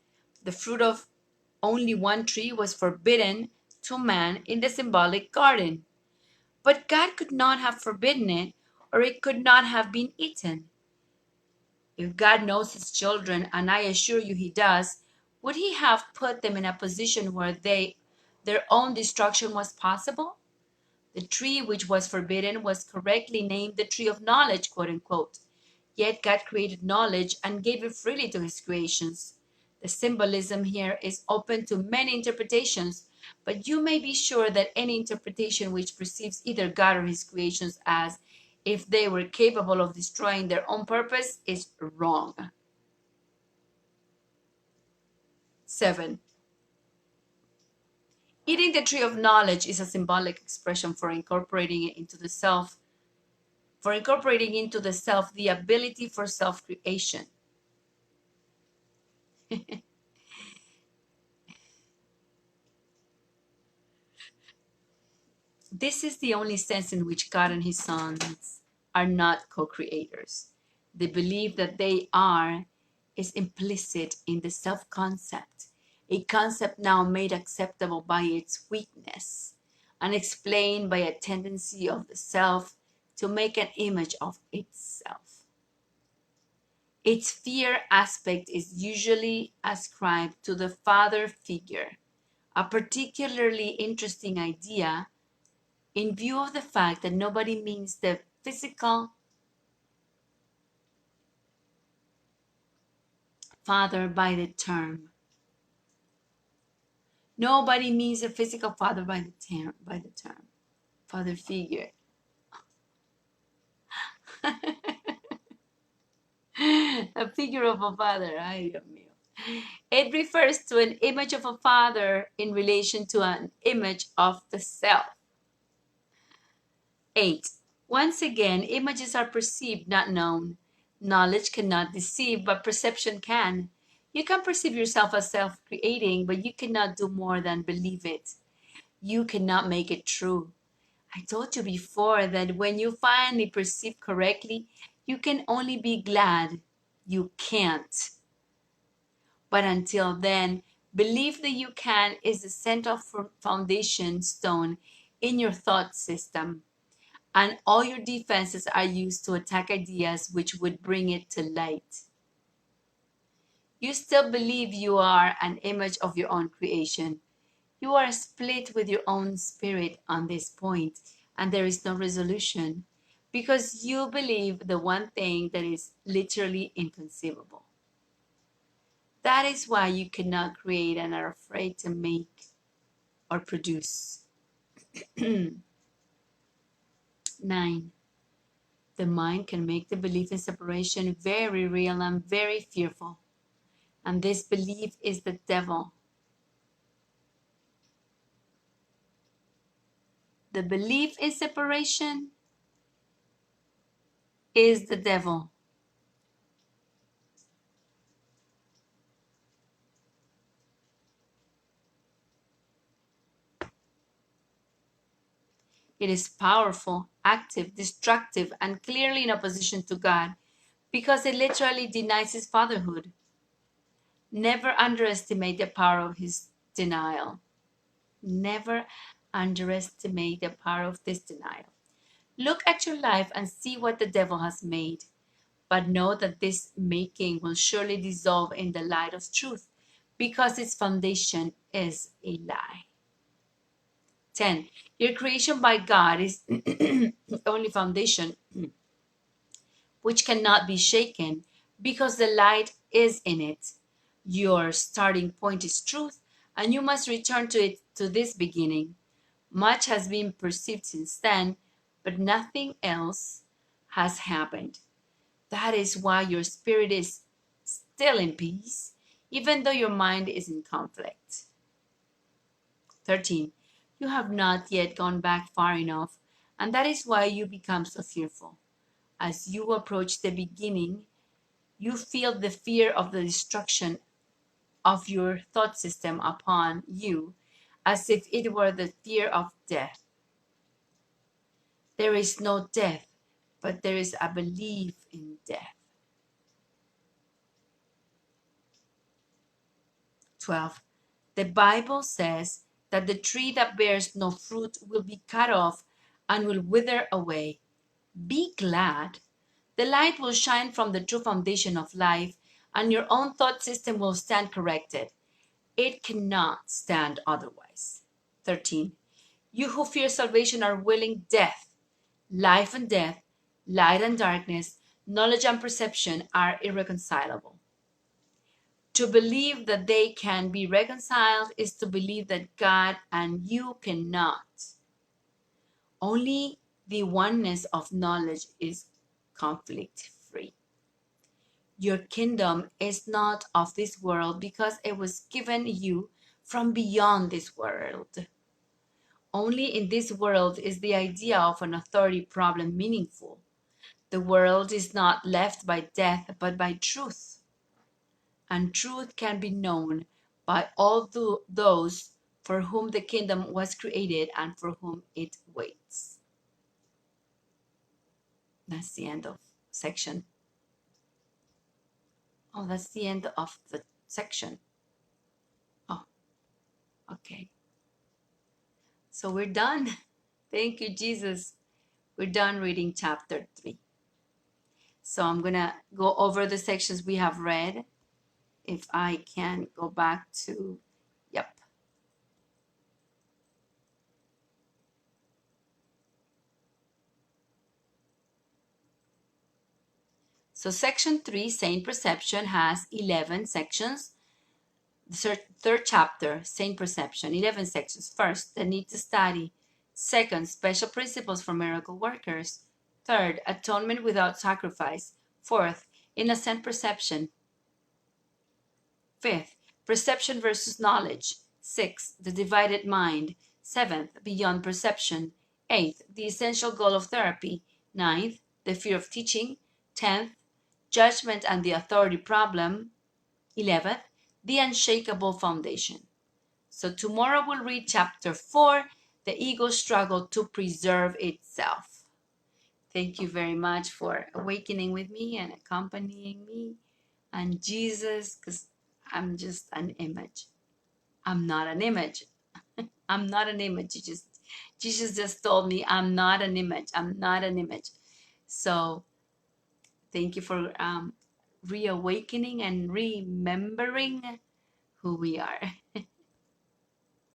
S1: The fruit of only one tree was forbidden to man in the symbolic garden. But God could not have forbidden it, or it could not have been eaten. If God knows his children, and I assure you he does, would he have put them in a position where their own destruction was possible? The tree which was forbidden was correctly named the tree of knowledge, quote unquote. Yet God created knowledge and gave it freely to his creations. The symbolism here is open to many interpretations, but you may be sure that any interpretation which perceives either God or his creations as if they were capable of destroying their own purpose is wrong. 7. Eating the tree of knowledge is a symbolic expression for incorporating into the self the ability for self-creation. This is the only sense in which God and his sons are not co-creators. The belief that they are is implicit in the self-concept, a concept now made acceptable by its weakness and explained by a tendency of the self to make an image of itself. Its fear aspect is usually ascribed to the father figure, a particularly interesting idea in view of the fact that nobody means the physical father by the term. Nobody means a physical father by the term. Father figure. A figure of a father. Ay, Dios mío. It refers to an image of a father in relation to an image of the self. 8. Once again, images are perceived, not known. Knowledge cannot deceive, but perception can. You can perceive yourself as self-creating, but you cannot do more than believe it. You cannot make it true. I told you before that when you finally perceive correctly, you can only be glad you can't. But until then, believe that you can is the central foundation stone in your thought system, and all your defenses are used to attack ideas which would bring it to light. You still believe you are an image of your own creation. You are split with your own spirit on this point, and there is no resolution because you believe the one thing that is literally inconceivable. That is why you cannot create and are afraid to make or produce. 9. The mind can make the belief in separation very real and very fearful. And this belief is the devil. The belief in separation is the devil. It is powerful, active, destructive, and clearly in opposition to God because it literally denies his fatherhood. Never underestimate the power of his denial. Never underestimate the power of this denial. Look at your life and see what the devil has made. But know that this making will surely dissolve in the light of truth because its foundation is a lie. 10. Your creation by God is the only foundation which cannot be shaken because the light is in it. Your starting point is truth, and you must return to it to this beginning. Much has been perceived since then, but nothing else has happened. That is why your spirit is still in peace, even though your mind is in conflict. 13. You have not yet gone back far enough, and that is why you become so fearful. As you approach the beginning, you feel the fear of the destruction of your thought system upon you, as if it were the fear of death. There is no death, but there is a belief in death. 12. The Bible says that the tree that bears no fruit will be cut off and will wither away. Be glad. The light will shine from the true foundation of life, and your own thought system will stand corrected. It cannot stand otherwise. 13. You who fear salvation are willing death. Life and death, light and darkness, knowledge and perception are irreconcilable. To believe that they can be reconciled is to believe that God and you cannot. Only the oneness of knowledge is conflict free. Your kingdom is not of this world because it was given you from beyond this world. Only in this world is the idea of an authority problem meaningful. The world is not left by death but by truth. And truth can be known by all those for whom the kingdom was created and for whom it waits. That's the end of section. Oh, that's the end of the section. Oh, okay. So we're done. Thank you, Jesus. We're done reading chapter 3. So I'm going to go over the sections we have read. If I can go back to, yep. So section 3, Sane Perception, has 11 sections. The third chapter, Sane Perception, 11 sections. First, the need to study. Second, special principles for miracle workers. Third, atonement without sacrifice. Fourth, innocent perception. Fifth, perception versus knowledge. Sixth, the divided mind. Seventh, beyond perception. Eighth, the essential goal of therapy. Ninth, the fear of teaching. 10th, judgment and the authority problem. 11th, the unshakable foundation. So tomorrow we'll read chapter 4, the ego's struggle to preserve itself. Thank you very much for awakening with me and accompanying me and Jesus, because I'm just an image. I'm not an image. I'm not an image. Jesus just told me I'm not an image. I'm not an image. So thank you for reawakening and remembering who we are.